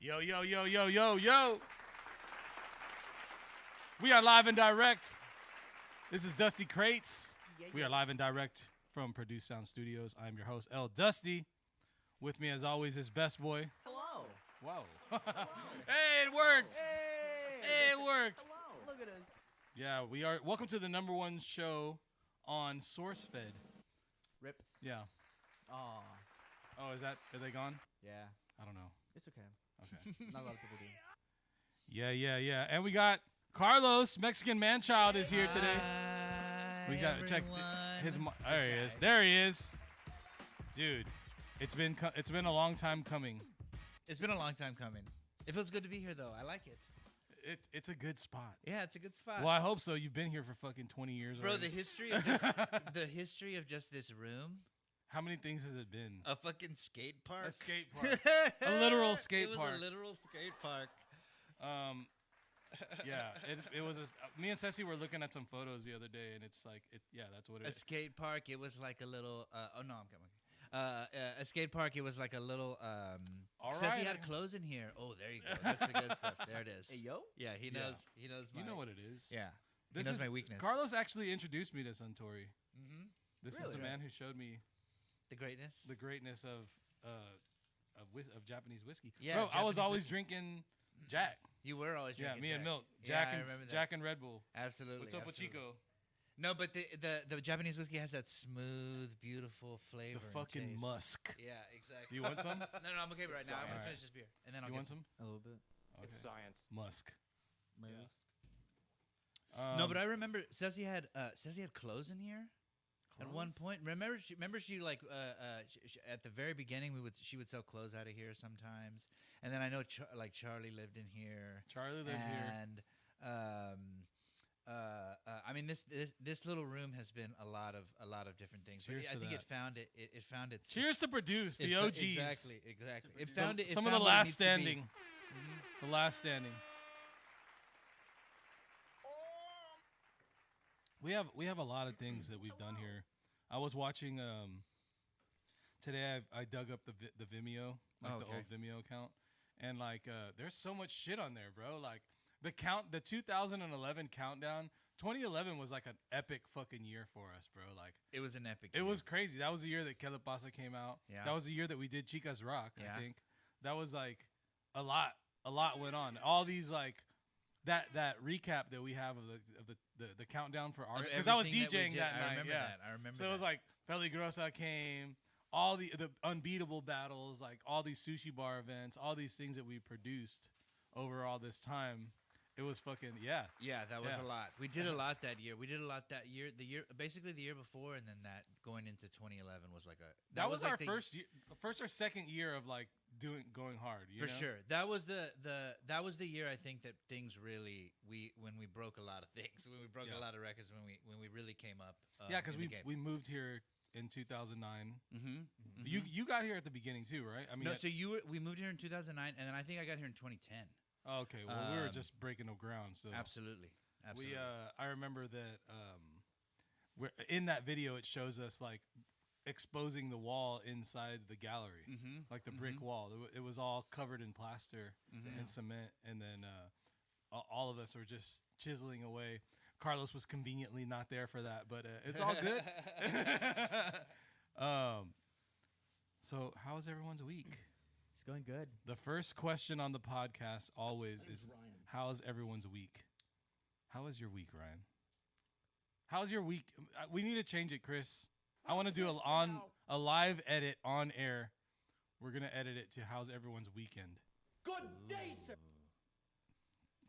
Yo, yo, yo, yo, yo, yo. We are live and direct. This is Dusty Crates. We are live and direct from Produce Sound Studios. I'm your host, L. Dusty. With me, as always, is Best Boy. Hello. Whoa. Hello. Hey, it worked. Hey. It worked. Hello. Look at us. Yeah, we are. Welcome to the number one show on SourceFed. Rip. Yeah. Aw. Oh, is that? Are they gone? Yeah. I don't know. It's okay. Okay. Not a lot of people do. Yeah. And we got Carlos, Mexican man-child, is here today. We got to check his. There he is. Dude, it's been a long time coming. It's been a long time coming. It feels good to be here, though. I like it. It's a good spot. Yeah, it's a good spot. Well, I hope so. You've been here for fucking 20 years Bro, already. the history of just this room. How many things has it been? A fucking skate park. A skate park. A literal skate park. It was a literal skate park. Yeah, it was. Me and Ceci were looking at some photos the other day, and it's like, yeah, that's what it A is. skate park. It was like a little. Oh no, I'm coming. A skate park. It was like a little. All Says he right. had clothes in here. Oh, there you go. That's the good stuff. There it is. Hey, yo. Yeah, he Yeah. knows. He knows. You know what it is. Yeah. This he knows is my weakness. Carlos actually introduced me to Suntory. Mm-hmm. This is Really? the man who showed me The greatness. the greatness of Japanese whiskey. Yeah, Bro, I was Japanese always whiskey. drinking Jack. You were always Yeah, drinking me and Jack. Milk. Yeah, I remember that. Jack and Red Bull. Absolutely. With Topo absolutely. Chico. No, but the Japanese whiskey has that smooth, beautiful flavor. The and fucking taste. musk. Yeah, exactly. You want some? No, I'm okay right now. I'm gonna Alright. finish this beer, and then I'll You get want some? A little bit. Okay. It's science. Musk. No, but I remember Ceci had clothes in here. At one Clothes? point, remember she like at the very beginning she would sell clothes out of here sometimes, and then I know Charlie lived in here. Charlie lived here. And I mean this little room has been a lot of different things. Cheers but I to think that. it found its Cheers to Produce, it the fa- OGs. Exactly. It found it. Some it of the found what it last needs to be. standing. The last standing. We have a lot of things that we've done here. I was watching today. I dug up the Vimeo, like Oh, the okay. old Vimeo account, and like there's so much shit on there, bro. Like the 2011 countdown. 2011 was like an epic fucking year for us, bro. Like It was an epic. it year. was crazy. That was the year that Kelapasa came out. Yeah. That was the year that we did Chicas Rock. Yeah. I think that was like a lot went on. All these like that recap that we have of the countdown for art, because I was everything that we DJing did. that I night. remember yeah. that. I remember So it was that. like Peligrosa came, all the unbeatable battles, like all these sushi bar events, all these things that we produced over all this time. It was fucking yeah. Yeah, that was Yeah. a lot. We did a lot that year. We did a lot that year. Basically the year before, and then that going into 2011 was like a. That was like our the- first or second year of like going hard. You for know? sure. That was that was the year I think that things really when we broke a lot of things, when we broke Yeah. a lot of records, when we really came up. Yeah, because we moved here in 2009. Mm-hmm. You got here at the beginning too, right? I mean, No, so we moved here in 2009, and then I think I got here in 2010. oh, okay. Well, we were um, just breaking no ground. So Absolutely. we, I remember that we're, in that video it shows us like exposing the wall inside the gallery, like the brick wall. It was all covered in plaster and cement, and then all of us were just chiseling away. Carlos was conveniently not there for that, but it's all good. So how was everyone's week? It's going good. The first question on the podcast always is, how's everyone's week? How is your week, Ryan? How's your week? We need to change it, Chris. I want to do a live edit on air. We're going to edit it to how's everyone's weekend. Good day, sir.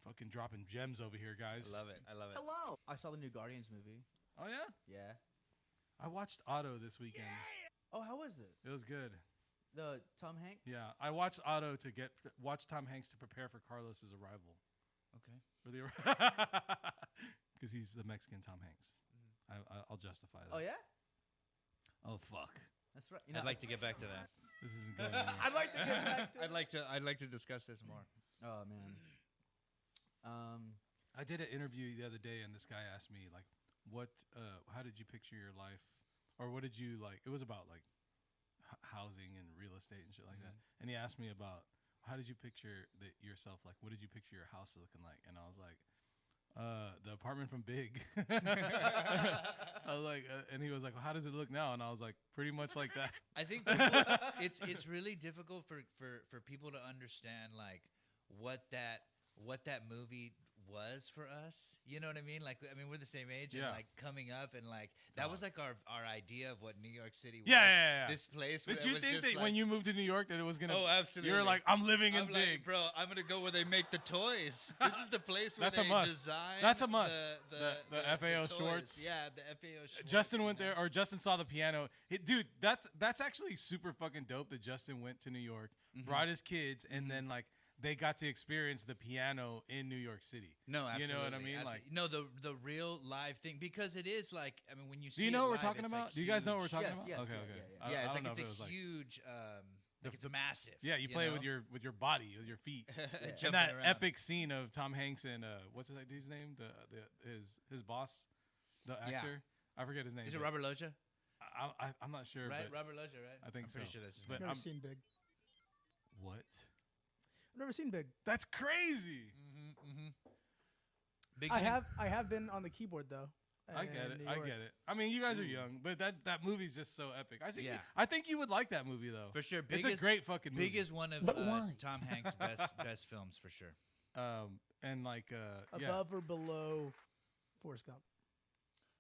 Fucking dropping gems over here, guys. I love it. Hello. I saw the new Guardians movie. Oh, yeah? Yeah. I watched Otto this weekend. Oh, how was it? It was good. The Tom Hanks? Yeah, I watched Otto to watch Tom Hanks to prepare for Carlos's arrival. Okay. Because he's the Mexican Tom Hanks. I'll justify that. Oh, yeah? Oh, fuck. That's right. I'd like to get back to that. This isn't going anywhere. I'd like to get back to I'd like to discuss this more. Oh, man. I did an interview the other day, and this guy asked me, like, how did you picture your life? Or what did you, like, it was about, like, housing and real estate and shit like that. And he asked me about how did you picture yourself? Like, what did you picture your house looking like? And I was like, the apartment from Big. I was like, and he was like, well, how does it look now? And I was like, pretty much like that. I think people, it's really difficult for people to understand like what that movie was for us. You know what I mean? Like, I mean, we're the same age, and like coming up, and like that was like our idea of what New York City was. Yeah. This place. Did you was think just that like, when you moved to New York that it was gonna? Oh, absolutely. You were like, I'm living in I'm Big, like, bro. I'm gonna go where they make the toys. This is the place where That's a they must. design. That's a must. The FAO toys. Schwartz. Yeah, the FAO Schwartz. Justin went there, or Justin saw the piano. Dude, that's actually super fucking dope that Justin went to New York, brought his kids, and then like they got to experience the piano in New York City. No, absolutely. You know what I mean? Absolutely. Like, no, the real live thing, because it is like, I mean, when you see. do you know it what we're live, talking it's, about? like, Do you guys know what we're huge. talking Yes, about? yes, Okay, yeah, okay. yeah, Yeah, I it's don't like know it's if a it was like. huge. Like it's massive. Yeah, you play know? with your body, with your feet. And Jumping that around. epic scene of Tom Hanks and what's his dude's name? His boss, the actor. I forget his name. Is it but Robert Loggia? I'm not sure. Right, but Robert Loggia, right? I think I'm pretty so. sure that's his But name. Never seen Big. What? I've never seen Big. That's crazy. Big I Sam? have been on the keyboard though. I get in it. New I York. get it. I mean, you guys are young, but that movie's just so epic. Yeah. I think you would like that movie though. For sure. Big It's a is, great fucking movie. Big is one of But why? Tom Hanks' best films for sure. And like Above or below Forrest Gump.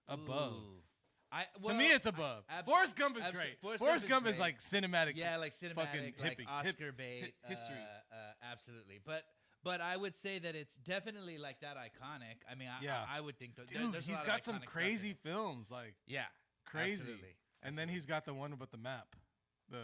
above. Ooh. To me, it's above. Forrest Gump is great. Forrest Gump is like cinematic. Yeah, like cinematic, fucking like hippie- Oscar bait history. Absolutely, but I would say that it's definitely like that iconic. I mean, Yeah. I would think that Dude, there's a he's lot of got some iconic stuff in crazy it. films, like Yeah, crazy. absolutely. And then he's got the one about the map, the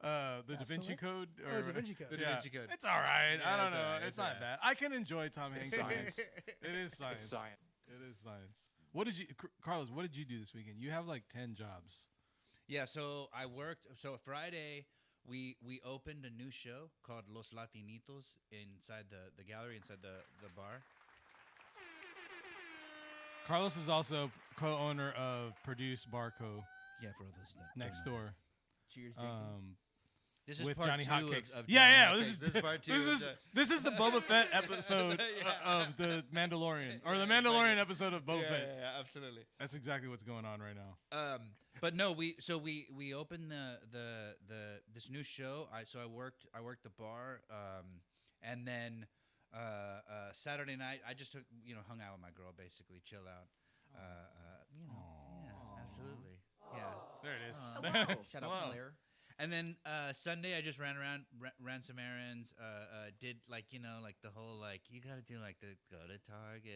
Da Vinci Castaway? Code, or Oh, Da Vinci Code. The yeah. Da Vinci Code. It's all right. Yeah, I don't it's know. all right. It's It's not all right. bad. I can enjoy Tom Hanks. Science. It is science. Science. It is science. What did you, Carlos? What did you do this weekend? You have like 10 jobs. Yeah, so I worked. So Friday, we opened a new show called Los Latinitos inside the gallery, inside the bar. Carlos is also co-owner of Produce Barco Yeah, for those that next don't know. door. Cheers, Jenkins. This is with part Johnny two Hotcakes. of Yeah, Johnny yeah. Hotcakes. This is part two. This is the Boba Fett episode of the Mandalorian, or the Mandalorian episode of Boba Fett. Yeah, absolutely. That's exactly what's going on right now. But no, we opened this new show. I worked the bar, and then Saturday night I just hung out with my girl, basically chill out. Yeah, absolutely. Yeah. There it is. Hello. Shout out Hello. Claire. And then Sunday I just ran some errands. Did like the whole like you gotta do like the go to Target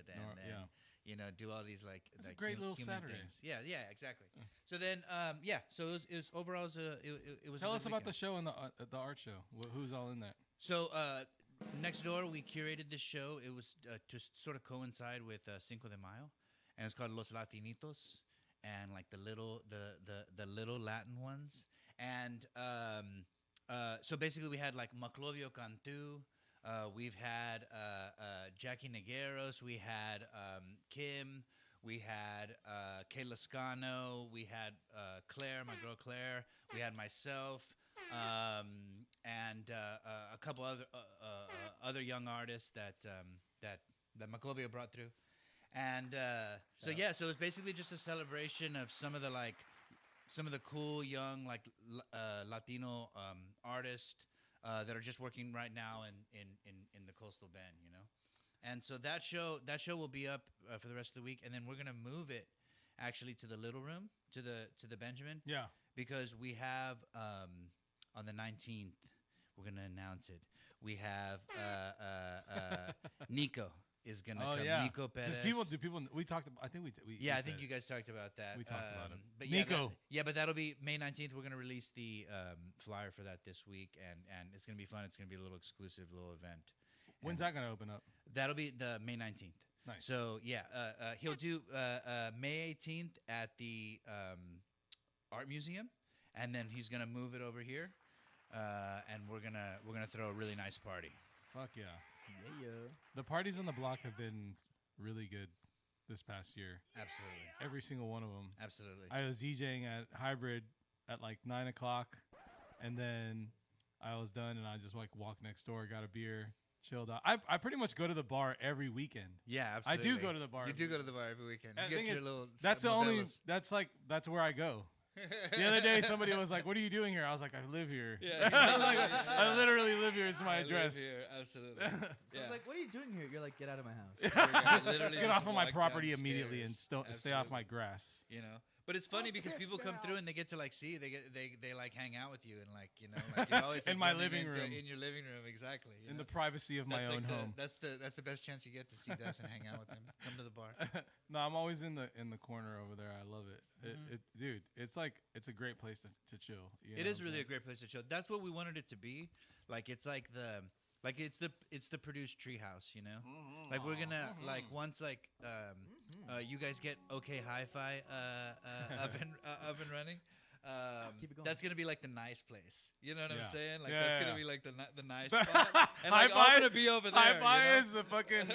and then do all these like It's a like great little human Saturday. things. Yeah, exactly. So then so it was overall it was. Tell a us good about the weekend. show and the art show. Who's all in there? So next door we curated this show. It was to sort of coincide with Cinco de Mayo, and it's called Los Latinitos, and like the little Latin ones. And so basically we had like Maclovio Cantu, we've had Jackie Negueros, we had Kim, we had Kay Lascano, we had Claire, my girl Claire, we had myself, and a couple other young artists that Maclovio brought through. And so it was basically just a celebration of some of the cool young Latino artists that are just working right now in the coastal bend, and so that show will be up for the rest of the week, and then we're gonna move it actually to the little room, to the Benjamin, Yeah. because we have on the 19th we're gonna announce it. We have Nico is gonna Oh come. yeah. Nico Perez. Do people? We talked about. I think we. Yeah, I said think it. you guys talked about that. We talked about it. But yeah, Nico. but that'll be May 19th. We're gonna release the flyer for that this week, and it's gonna be fun. It's gonna be a little exclusive little event. When's And that gonna open up? That'll be the May 19th. Nice. So yeah, he'll do May 18th at the art museum, and then he's gonna move it over here, and we're gonna throw a really nice party. Fuck yeah. Yeah. The parties on the block have been really good this past year. Absolutely, Every single one of them. absolutely. I was DJing at Hybrid at like 9 o'clock, and then I was done, and I just like walked next door, got a beer, chilled out. I pretty much go to the bar every weekend. Yeah, I absolutely. do go to the bar. You every do go to the bar every weekend. I You think get your it's- little. That's the only. modelos. That's where I go. The other day, somebody was like, "What are you doing here?" I was like, "I live here." Yeah. I was like, I literally live here. It's my I live address. here, absolutely. So Yeah. it's like, what are you doing here? You're like, get out of my house. Literally Get just off of my walk property immediately and downstairs. stay off my Absolutely. grass. You know, but it's funny because people come through and they get to like see, they like hang out with you and like like you're always In like, my running living into- room. in your living room, exactly. you In know? the privacy of my That's own like home. That's the best chance you get to see Dust and hang out with him. Come to the bar. No, I'm always in the corner over there. I love it. Mm-hmm. Dude, it's a great place to chill. You It know is what I'm really a saying? great place to chill. That's what we wanted it to be. Like it's like it's the produced treehouse, you know. Like we're gonna like once like you guys get okay hi-fi up and running. Keep it going. That's gonna be like the nice place. You know what I'm Yeah. saying? Like Yeah, that's yeah. gonna be like the nice spot. And like Hi-fi- I'm gonna be over there. Hi-fi you know? is the fucking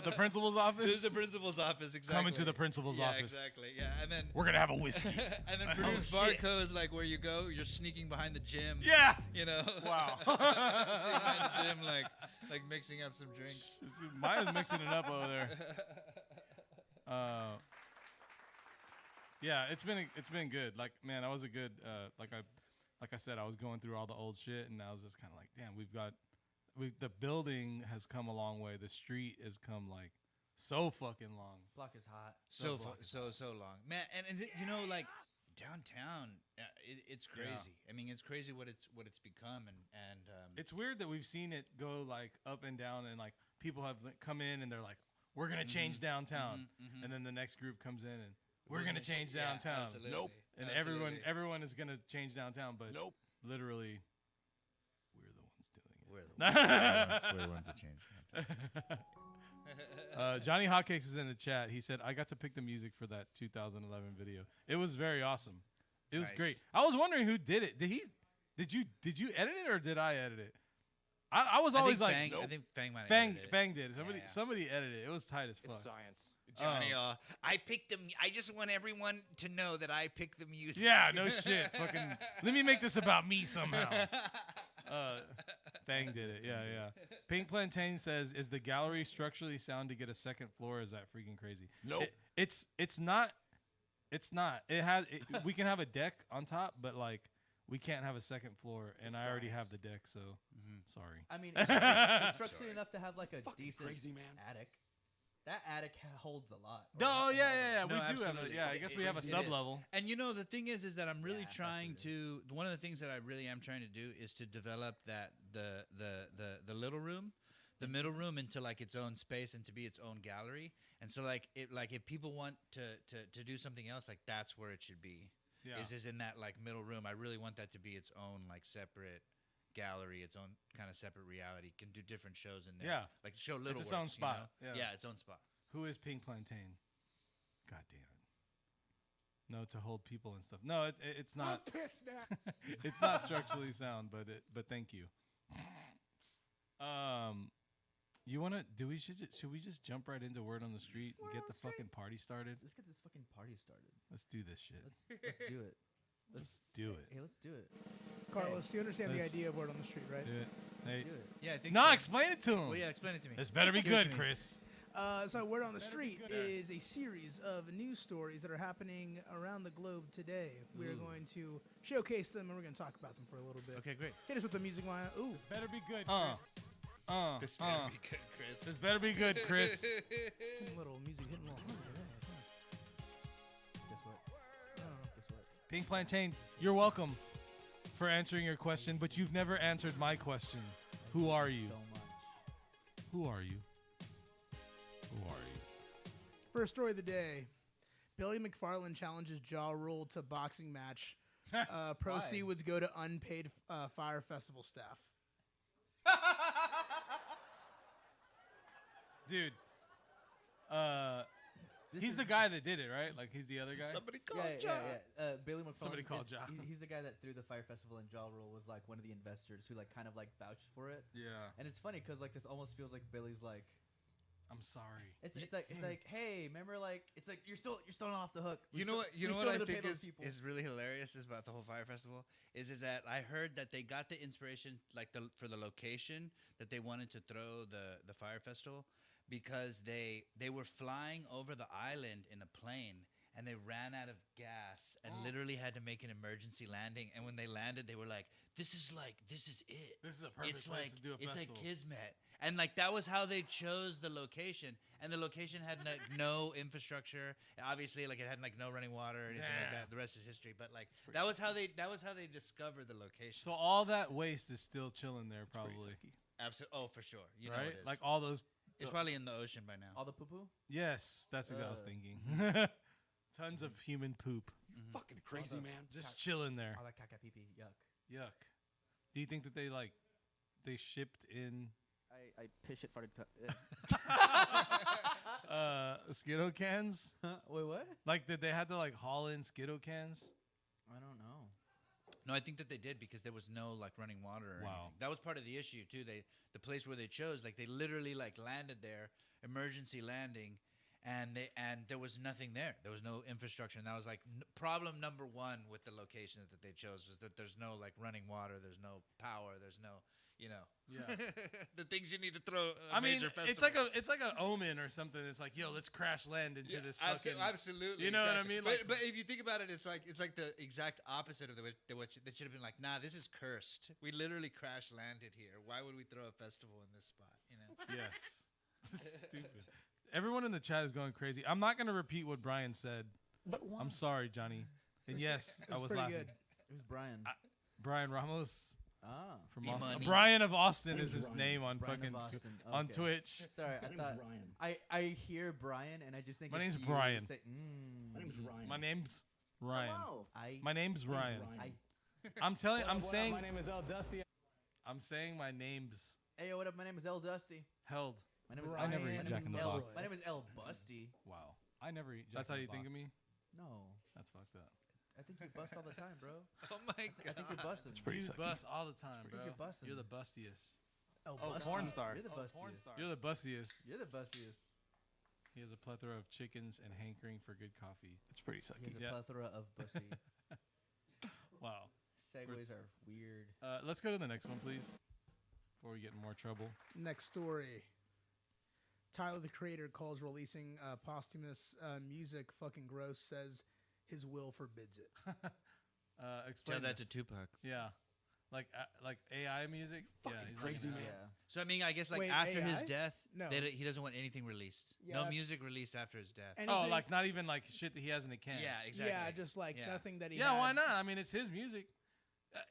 the principal's office. This is the principal's office. Exactly. Coming to the principal's yeah, office. Exactly. Yeah, and then We're gonna have a whiskey. and then Oh, produce shit. barco is like where you go. You're sneaking behind the gym. Yeah. You know. Wow. Sneaking behind the gym, like mixing up some drinks. Mine is mixing it up over there. Yeah, it's been good. Like, man, I was a good like I said, I was going through all the old shit, and I was just kind of like, damn, the building has come a long way. The street has come like so fucking long. Block is hot. So long, man. And you know, like downtown, it's crazy. I mean, it's crazy what it's become, and It's weird that we've seen it go like up and down, and like people have come in and they're like, we're gonna change downtown, and then the next group comes in and we're gonna change yeah, downtown. absolutely. Nope. And Absolutely. everyone is gonna change downtown, but Nope. literally, we're the ones doing it. We're the ones that change. Johnny Hotcakes is in the chat. He said, "I got to pick the music for that 2011 video. It was very awesome. It was Nice. great. I was wondering who did it. Did you edit it or did I edit it? I was always like, I think Fang might have Fang edited it. Fang did. Yeah. Somebody edited it. It was tight as fuck. It's science. Johnny, I picked them. I just want everyone to know that I picked the music. Yeah, no shit. Fucking. Let me make this about me somehow. Fang did it. Yeah. Pink Plantain says, "Is the gallery structurally sound to get a second floor? Is that freaking crazy?" Nope. It's not. It's not. We can have a deck on top, but like we can't have a second floor, and I already have the deck, so sorry. I mean, it's structurally enough to have like a Fucking decent crazy, man. attic. That attic holds a lot. Oh yeah. No, We do have. absolutely. I guess we have a It is. sub level. And you know the thing is that I'm really Yeah, trying that's what it to. One of the things that I really am trying to do is to develop that the little room, the middle room into like its own space and to be its own gallery. And so like if people want to do something else, like that's where it should be. Yeah. Is in that like middle room. I really want that to be its own like separate gallery, its own kind of separate reality. Can do different shows in there. Yeah. Like show little. its own works, spot. You know? Yeah. Yeah, its own spot. Who is Pink Plantain? God damn it. No, to hold people and stuff. No, it's not. Pissed now. It's not structurally sound, but thank you. You wanna? Should we just jump right into word on the street and get the fucking party started? Let's get this fucking party started. Let's do this shit. Let's do it. Let's do it. Hey, let's do it. Carlos, do you understand the Let's- idea of word on the street, right? Do it. Hey, Do it. Yeah, I think. no, so. explain it to him. Well, yeah, explain it to me. This better be Give it to good, me. Chris. So Word on the Street is a series of news stories that are happening around the globe today. We're going to showcase them and we're going to talk about them for a little bit. Okay, great. Hit us with the music line. Ooh, Better be good. This better be good, Chris. This better be good, Chris. hitting a little music, hitting a little hard today. Guess what? Guess what? Pink Plantain, you're welcome for answering your question, but you've never answered my question. Who are you? So much. Who are you? Who are you? First story of the day. Billy McFarland challenges Ja Rule to boxing match. Proceeds go to unpaid Fire Festival staff. Dude, This he's is- the guy that did it, right? Like, he's the other guy? Somebody call Yeah. Billy McFarland. Somebody called Ja. He's the guy that threw the Fire Festival, and Ja Rule was like one of the investors who like kind of like vouched for it. Yeah. And it's funny because like this almost feels like Billy's like I'm sorry. It's like hey, remember like it's like you're still not off the hook. You know what we I still gotta pay think those people. is really hilarious is about the whole fire festival is that I heard that they got the inspiration like for the location that they wanted to throw the fire festival because they were flying over the island in a plane and they ran out of gas and literally had to make an emergency landing, and when they landed they were like, this is it. This is a perfect place to do a it's festival. like Kismet. And like that was how they chose the location, and the location had like no infrastructure. Obviously, like it had like no running water or anything like that. The rest is history. But like that was how they discovered the location. So all that waste is still chilling there, probably. Absolutely, oh for sure. You know Right? it is. Like all those. It's probably in the ocean by now. All the poo poo. Yes, that's what I was thinking. Tons of human poop Fucking crazy, man. just chilling there. All that caca pee pee. Yuck. Yuck. Do you think that they shipped in I piss it farted. Skidoo cans? Wait, what? Like, did they have to like haul in Skidoo cans? I don't know. No, I think that they did because there was no like running water or Wow. anything. That was part of the issue too. The place where they chose, like they literally like landed there, emergency landing, and there was nothing there. There was no infrastructure, and that was like problem number one with the location that they chose was that there's no like running water, there's no power, there's no, Yeah. the things you need to throw. I mean, it's like a omen or something. It's like, yo, let's crash land into this fucking. Absolutely. You know what I exactly. mean? But, Like- but if you think about it, it's like the exact opposite of what they should have been like. Nah, this is cursed. We literally crash landed here. Why would we throw a festival in this spot? You know. Yes. Stupid. Everyone in the chat is going crazy. I'm not gonna repeat what Brian said. But why? I'm sorry, Johnny. And yes, I was pretty laughing. good. It was Brian. Brian Ramos from Austin. E-Money. Brian of Austin My is name's his Ryan. name on Brian of fucking Austin. on Okay. Twitch. Sorry, My I name's thought Ryan. I hear Brian and I just think My it's name's you Brian. say, My name's Ryan. My name's Ryan. Hello. My name's Ryan. Ryan. I'm telling. I'm What up? saying. My name is El Dusty. I'm saying my name's Hey, yo, what up? My name is El Dusty. held. My name is I never my eat name Jack is in the El- Box. My name is El Busty. Wow. I never eat. That's how you think of me? No, That's fucked up. I think you bust all the time, bro. Oh my I god. think you're busting. You bust all the time, bro. You're busting. You're the bustiest. Oh, porn star. You're the Oh, bustiest. porn star. You're the bustiest. You're the bustiest. He has a plethora of chickens and hankering for good coffee. It's pretty He sucky. has a Yeah. plethora of bussy. Wow. Segues are weird. Let's go to the next one, please, before we get in more trouble. Next story. Tyler, the Creator, calls releasing posthumous music fucking gross. Says his will forbids it. Explain Tell that this. to Tupac. Yeah, like AI music. Fucking he's crazy, like, man. Yeah. So I mean, I guess like Wait, after his AI? death, No. he doesn't want anything released. Yeah, No that's- music released after his death. Anything- Oh, like not even like shit that he has in a can. Yeah, exactly. Yeah, just like Yeah. nothing that he. Yeah, had. why not? I mean, it's his music.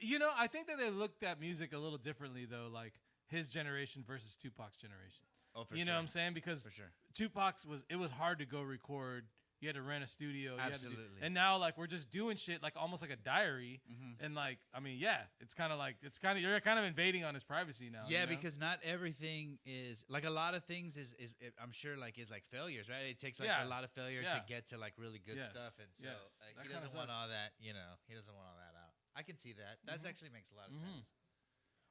I think that they looked at music a little differently though, like his generation versus Tupac's generation. Oh, for You sure. know what I'm saying? Because For sure. Tupac's it was hard to go record. You had to rent a studio. You had to do- Absolutely. and now like we're just doing shit like almost like a diary. And like I mean, yeah, it's kind of you're kind of invading on his privacy now. Yeah, you know? because not everything is like a lot of things is I'm sure like is like failures, right? It takes like Yeah. a lot of failure Yeah. to get to like really good Yes. stuff, and so Yes. That he kinda doesn't want sucks. all that. He doesn't want all that out. I can see that. That actually makes a lot of sense.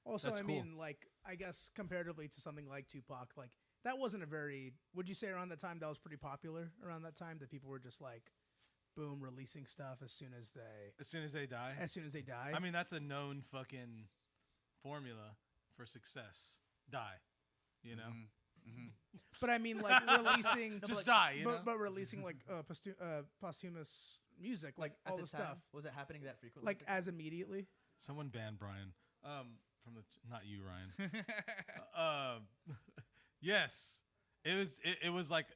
Also, That's I cool. mean, like, I guess comparatively to something like Tupac, like that wasn't a very. Would you say around that time that was pretty popular? Around that time that people were just like, boom, releasing stuff as soon as they die. die. I mean, that's a known fucking formula for success. Die. You know? but I mean, like releasing Just die, you know? but releasing like posthumous music, like At all the the time, stuff, was it happening that frequently? like as immediately. Someone banned Brian. From not you, Ryan. Yes. It was like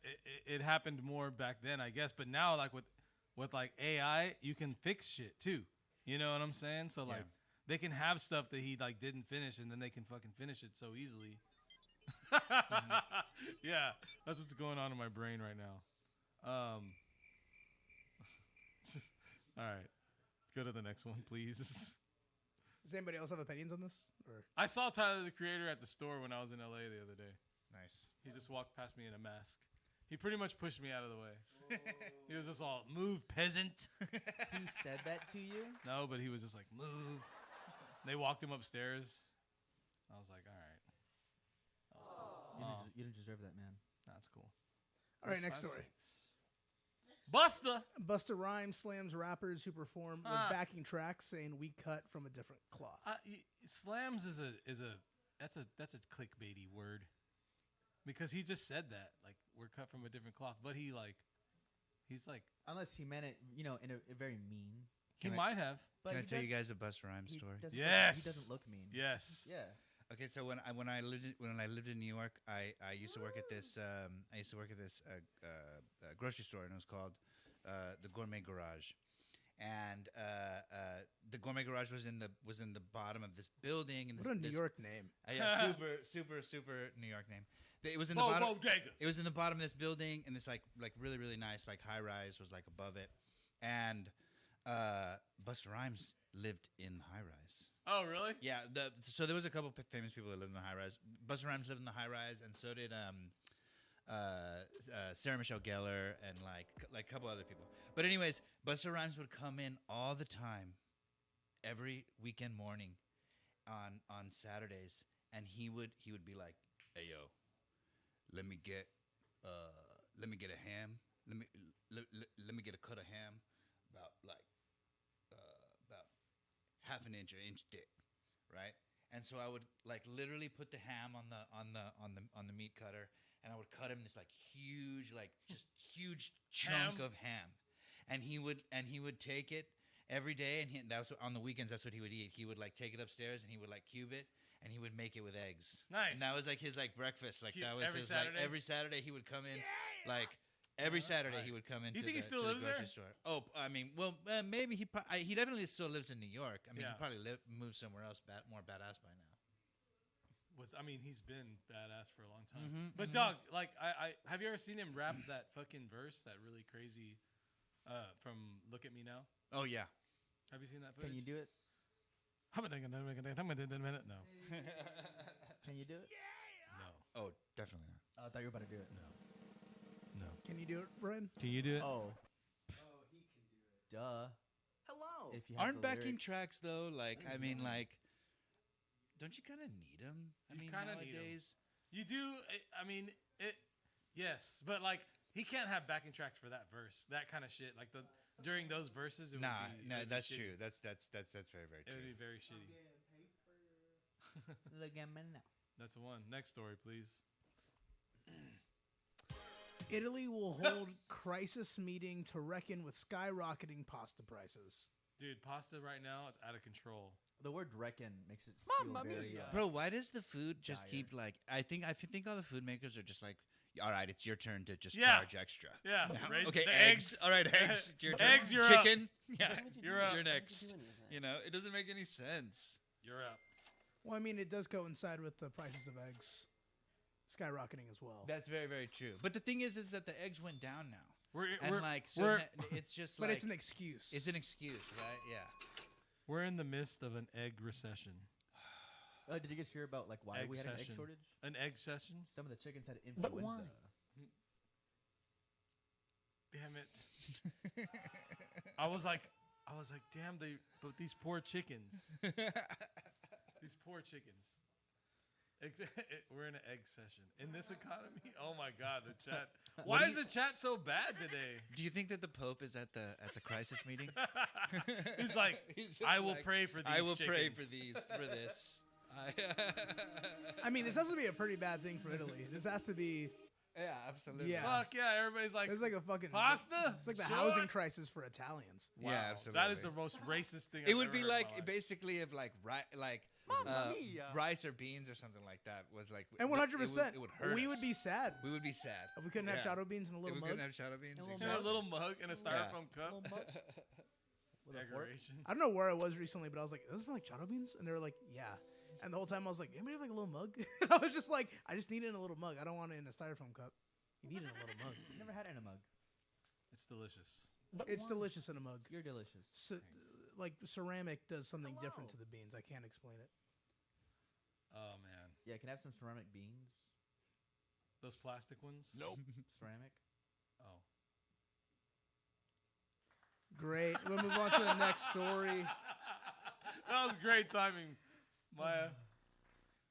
it happened more back then, I guess. But now, like with like AI, you can fix shit too. You know what I'm saying? So like they can have stuff that he like didn't finish, and then they can fucking finish it so easily. Yeah, that's what's going on in my brain right now. All right, go to the next one, please. Does anybody else have opinions on this? Or I saw Tyler the Creator at the store when I was in LA the other day. Nice. He just walked past me in a mask. He pretty much pushed me out of the way. He was just all, "Move, peasant." He said that to you? No, but he was just like, "Move." They walked him upstairs. I was like, all right. That was cool. You didn't deserve that, man. That's That's cool. All right, next 5, story. 6. Busta. Busta Rhymes slams rappers who perform with backing tracks, saying "we cut from a different cloth." Slams is that's a clickbaity word, because he just said that, like, we're cut from a different cloth, but he's like, Unless he meant it, in a very mean. he Can I- might have. But Can I he tell you does- guys a Busta Rhymes he story? doesn't Yes. Look, he doesn't look mean. Yes. Yeah. Okay, so when I lived in New York, I used to work at this grocery store, and it was called the Gourmet Garage, and the Gourmet Garage was in the bottom of this building. And What a New York name. yeah, super New York name. It was in the bottom. Bodegas. It was in the bottom of this building, and this like really really nice like high rise was like above it, and Busta Rhymes lived in the high rise. Oh, really? Yeah, so there was a couple famous people that lived in the high rise. Busta Rhymes lived in the high rise, and so did Sarah Michelle Gellar and like a couple other people. But anyways, Busta Rhymes would come in all the time, every weekend morning, on Saturdays, and he would be like, "Hey yo, let me get a ham, let me get a cut of ham, about half an inch or inch thick, right?" And so I would like literally put the ham on the meat cutter, and I would cut him this like huge chunk of ham, and he would take it every day, and that was on the weekends. That's what he would eat. He would like take it upstairs, and he would like cube it, and he would make it with eggs. Nice. And that was like his like breakfast. Like Cute. that was Every his Saturday? like every Saturday he would come in, like. Every Saturday tight. he would come into You think he the, still to the lives grocery there? store. Oh, I mean, well, maybe he definitely still lives in New York. I mean, Yeah. he probably moved somewhere else, more badass by now. He's been badass for a long time. Mhm, But dog, like, I have you ever seen him rap that fucking verse, that really crazy, from "Look at Me Now"? Oh yeah. Have you seen that footage? Can you do it? No, Can you do it? no, Oh, definitely not. Oh, I thought you were about to do it. no. Can you do it, Brian? Can you do it? Oh. He can do it. Duh. Hello. If you have Aren't the backing lyrics. tracks though? Like, I mean, like, don't you kind of need them? I You mean, kinda need 'em. nowadays. You do. I mean, it. Yes, but like, he can't have backing tracks for that verse, that kind of shit. Like during those verses, it Nah, would be, it no, would be that's shitty. true. That's very very It would be true. very shitty. Look at me now. That's one. Next story, please. Italy will hold crisis meeting to reckon with skyrocketing pasta prices. Dude, pasta right now is out of control. The word "reckon" makes it Mamma feel very. mia. Bro, why does the food just Dire. keep like? I think all the food makers are just like, all right, it's your turn to just Yeah. charge extra. Yeah. Now, raise okay, the eggs. All right, eggs. Your turn. Eggs, you're up. Chicken. Yeah, Why would you You're do up. that? you're Why would next. you do any of that? You know, it doesn't make any sense. You're up. Well, I mean, it does coincide with the prices of eggs skyrocketing as well. That's very very true. But the thing is that the eggs went down now, We're and like so we're, it's just But like it's an excuse. it's an excuse, right? Yeah. we're in the midst of an egg recession. Did you guys hear about like why Egg we had an egg session. shortage? An egg session? Some of the chickens had But influenza. why? Damn it. I was like, damn, but these poor chickens. These poor chickens. We're in an egg session. In this economy, oh my God, the chat. Why do is the chat so bad today? Do you think that the Pope is at the crisis meeting? He's like, He's just I will like, pray for these I will pray chickens." for this. I mean, this has to be a pretty bad thing for Italy. This has to be. Yeah, absolutely. Yeah. Fuck yeah, everybody's like, It's like a fucking pasta? It's like the Sure. housing crisis for Italians. Yeah, absolutely. That is the most racist thing. It I've would ever be heard in my like life. basically if like Mamma mia. rice or beans or something like that was like And 100%, it would hurt. we us. would be sad We would be sad. if we couldn't have Yeah. chotto beans and a If little we mug. couldn't have shadow beans. A little In Exactly. a little mug and a styrofoam cup. Little mug with a fork. Decoration. I don't know where I was recently, but I was like, "Does this smell like chotto beans?" And they were like, "Yeah." And the whole time I was like, "Anybody have like a little mug?" And I was just like, "I just need it in a little mug. I don't want it in a styrofoam cup. You need it in a little mug. Never had it in a mug. It's delicious. But It's why? delicious in a mug. You're delicious. Like ceramic does something different to the beans. I can't explain it. Oh man, Yeah, can I have some ceramic beans? those plastic ones. Nope. Ceramic. Oh, Great. We'll move on to the next story. that was great timing, Maya.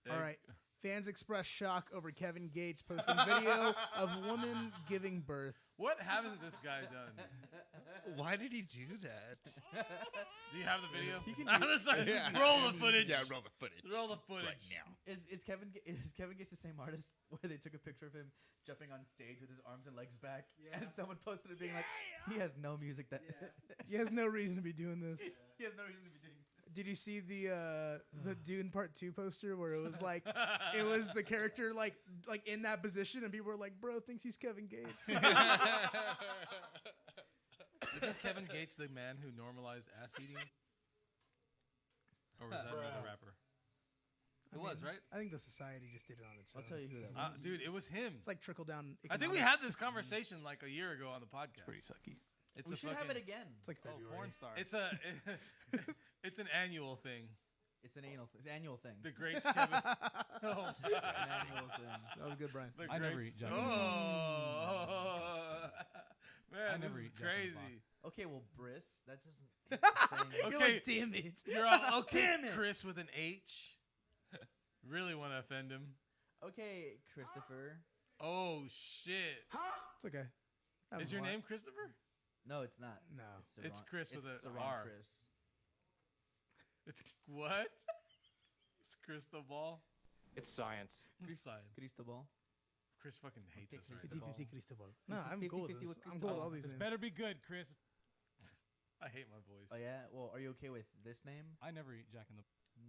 All Egg- right. Fans express shock over Kevin Gates posting video of woman giving birth. What hasn't this guy done? Why did he do that? Do you have the video? He can Roll the footage. Yeah, roll the footage. Roll the footage. Right now. Is Kevin Gates the same artist where they took a picture of him jumping on stage with his arms and legs back, and someone posted it being like, he has no music that He has no reason to be doing this. he has no reason to be doing. Did you see the Dune Part 2 poster where it was like it was the character like in that position and people were like, bro thinks he's Kevin Gates. Isn't Kevin Gates the man who normalized ass eating? Or was that another rapper? It was, right? I think the society just did it on its own. I'll tell you who that was. Dude, it was him. It's like trickle down. I think we had this conversation like a year ago on the podcast. Pretty sucky. It's We a should have fucking, it again. It's like February. Porn star. It's a it's an annual thing. It's an annual thing. The greats Kevin. Oh, It's an annual thing. That was good, Brian. the I never greats- eat junk. Oh, man, never this is eat Jack in the crazy. Okay, well, Briss, that doesn't. hit the same. Okay. You're like, damn it. You're all okay, Damn it. Chris with an H. Really want to offend him? Okay, Christopher. Oh shit! It's okay. That Is was your a lot. name Christopher? No, it's not. No. the It's wrong- Chris it's with a the wrong R. Chris. It's what? It's Cristobal. It's science. It's science. Cristobal. Chris fucking hates us right 50 now. 50 Cristobal. No, This is I'm cool with 50-50 this. with I'm cool with Cristobal. all these This names. better be good, Chris. I hate my voice. Oh yeah. Well, are you okay with this name, I never eat Jack in the.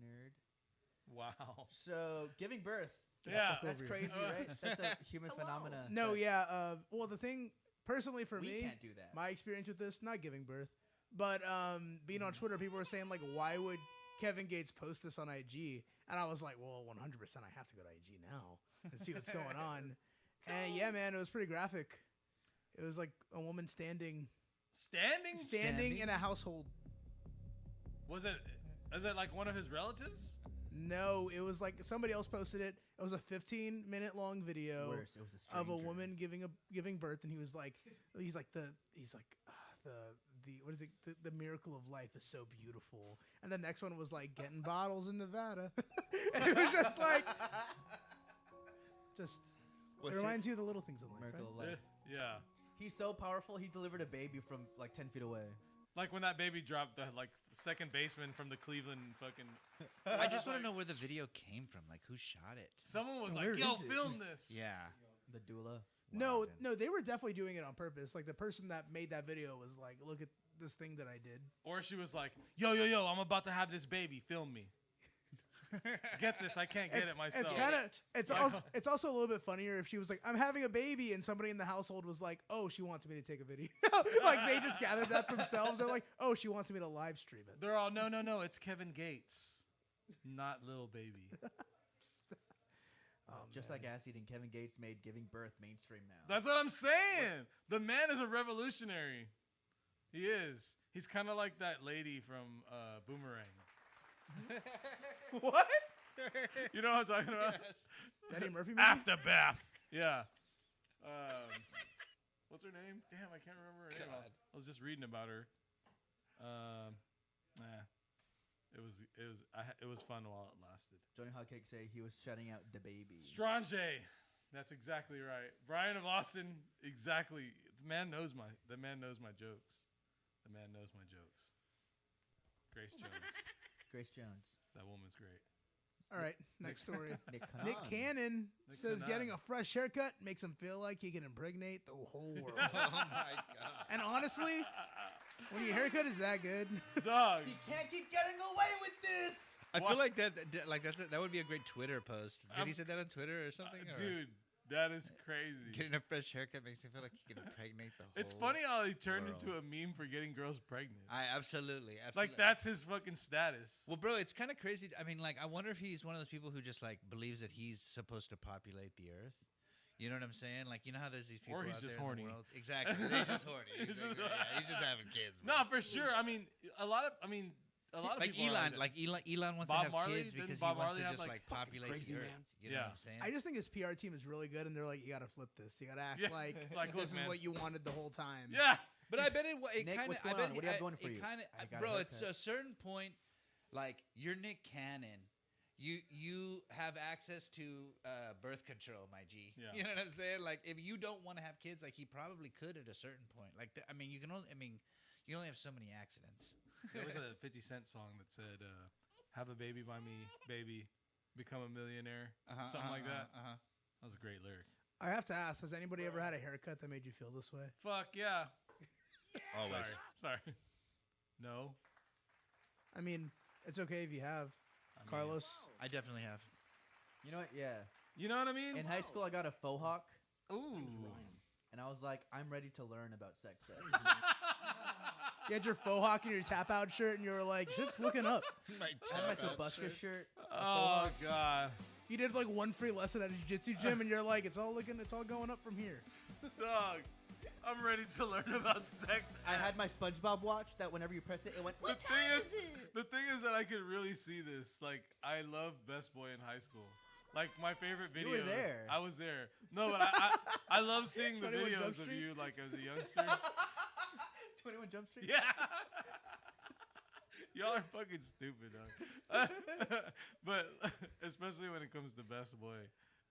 nerd? Wow. So, giving birth. Yeah. That's over here. crazy, right? That's a human phenomena. No, that yeah. Well, the thing, personally for we me, can't do that. my experience with this, not giving birth, but being on Twitter, people were saying, like, why would Kevin Gates post this on IG? And I was like, well, 100% I have to go to IG now and see what's going on. And yeah, man, it was pretty graphic. It was like a woman standing Standing? in a household. Was it? Is it like one of his relatives? No, it was like somebody else posted it. It was a 15-minute long video Worse, it was a of a stranger. woman giving birth, and he's like the what is it? The miracle of life is so beautiful. And the next one was like getting bottles in Nevada, and it was just like, it reminds you of the little things in life. Miracle Right? of life. Yeah. He's so powerful. He delivered a baby from like 10 feet away. Like when that baby dropped the second baseman from the Cleveland fucking. I just want to know where the video came from. Like, who shot it? Someone was Where like, "Yo, is it? film this." Yeah. The doula. No, Wow, no, they were definitely doing it on purpose. Like the person that made that video was like, "Look at this thing that I did." Or she was like, "Yo, yo, yo, I'm about to have this baby. Film me. Get this. I can't get it myself." It's kind of it's also a little bit funnier if she was like, "I'm having a baby," and somebody in the household was like, "Oh, she wants me to take a video." Like they just gathered that themselves. They're like, "Oh, she wants me to live stream it." They're all, no, it's Kevin Gates, not Lil Baby. Just like ass eating, Kevin Gates made giving birth mainstream now. That's what I'm saying. The man is a revolutionary. He is. He's kind of like that lady from Boomerang. What? You know what I'm talking about? Eddie Murphy movie? Afterbath. Yeah. What's her name? Damn, I can't remember her name. I was just reading about her. It was fun while it lasted. Johnny Hotcake say he was shouting out the baby. Strange. That's exactly right. Brian of Austin. Exactly. The man knows my jokes. The man knows my jokes. Grace Jones. Grace Jones. That woman's great. All right, next story. Nick Nick Cannon Nick says Cannon. getting a fresh haircut makes him feel like he can impregnate the whole world. Oh my god. And honestly, when your haircut is that good, Dog. He can't keep getting away with this. I What? feel like that would be a great Twitter post. Did he say that on Twitter or something? or- Dude, that is crazy. Getting a fresh haircut makes me feel like he can impregnate the whole. It's funny how he turned world. into a meme for getting girls pregnant. Absolutely. Like that's his fucking status. Well, bro, it's kind of crazy. I mean, like, I wonder if he's one of those people who just like believes that he's supposed to populate the earth. You know what I'm saying? Like, you know how there's these people Or he's out just there in the horny. world? Exactly. He's just horny. He's just- He's just having kids. No, man. for sure. I mean, a lot of like people are Elon, that. Elon wants Bob to have Marley? kids Didn't because Bob he wants Marley to have, just like, like populate crazy the earth. man? You know Yeah. what I'm saying? I just think his PR team is really good, and they're like, "You gotta flip this. You gotta act Yeah, like, like, this look, is man. what you wanted the whole time." Yeah. But I bet it Nick, kind of. what's I going bet on? What do you have going for it you? kind I of, got a bro. It's haircut. a certain point. Like you're Nick Cannon. you have access to birth control, my G. Yeah. You know what I'm saying? Like, if you don't want to have kids, like he probably could at a certain point. Like, you can only, you only have so many accidents. There was a 50 Cent song that said, "Have a baby by me, baby, become a millionaire," something like that. That was a great lyric. I have to ask, has anybody ever had a haircut that made you feel this way? Fuck yeah. Always. Sorry. No. I mean, it's okay if you have. Carlos? I definitely have. You know what? Yeah. You know what I mean? In high school, I got a faux hawk, Ooh. and I was like, I'm ready to learn about sex ed. You had your faux hawk and your tap out shirt, and you were like, shit's looking up. I had my Tabasco shirt. Oh god. You did like one free lesson at a jiu-jitsu gym, and you're like, it's all going up from here. Dog. I'm ready to learn about sex. I had my SpongeBob watch that whenever you press it, it went. The thing is that I could really see this. Like, I love Best Boy in high school. Like, my favorite videos. You were there. I was there. No, but I love seeing the 21 Jump videos of Street? you, like, as a youngster. 21 Jump Street. Yeah. Y'all are fucking stupid, dog. But especially when it comes to Best Boy,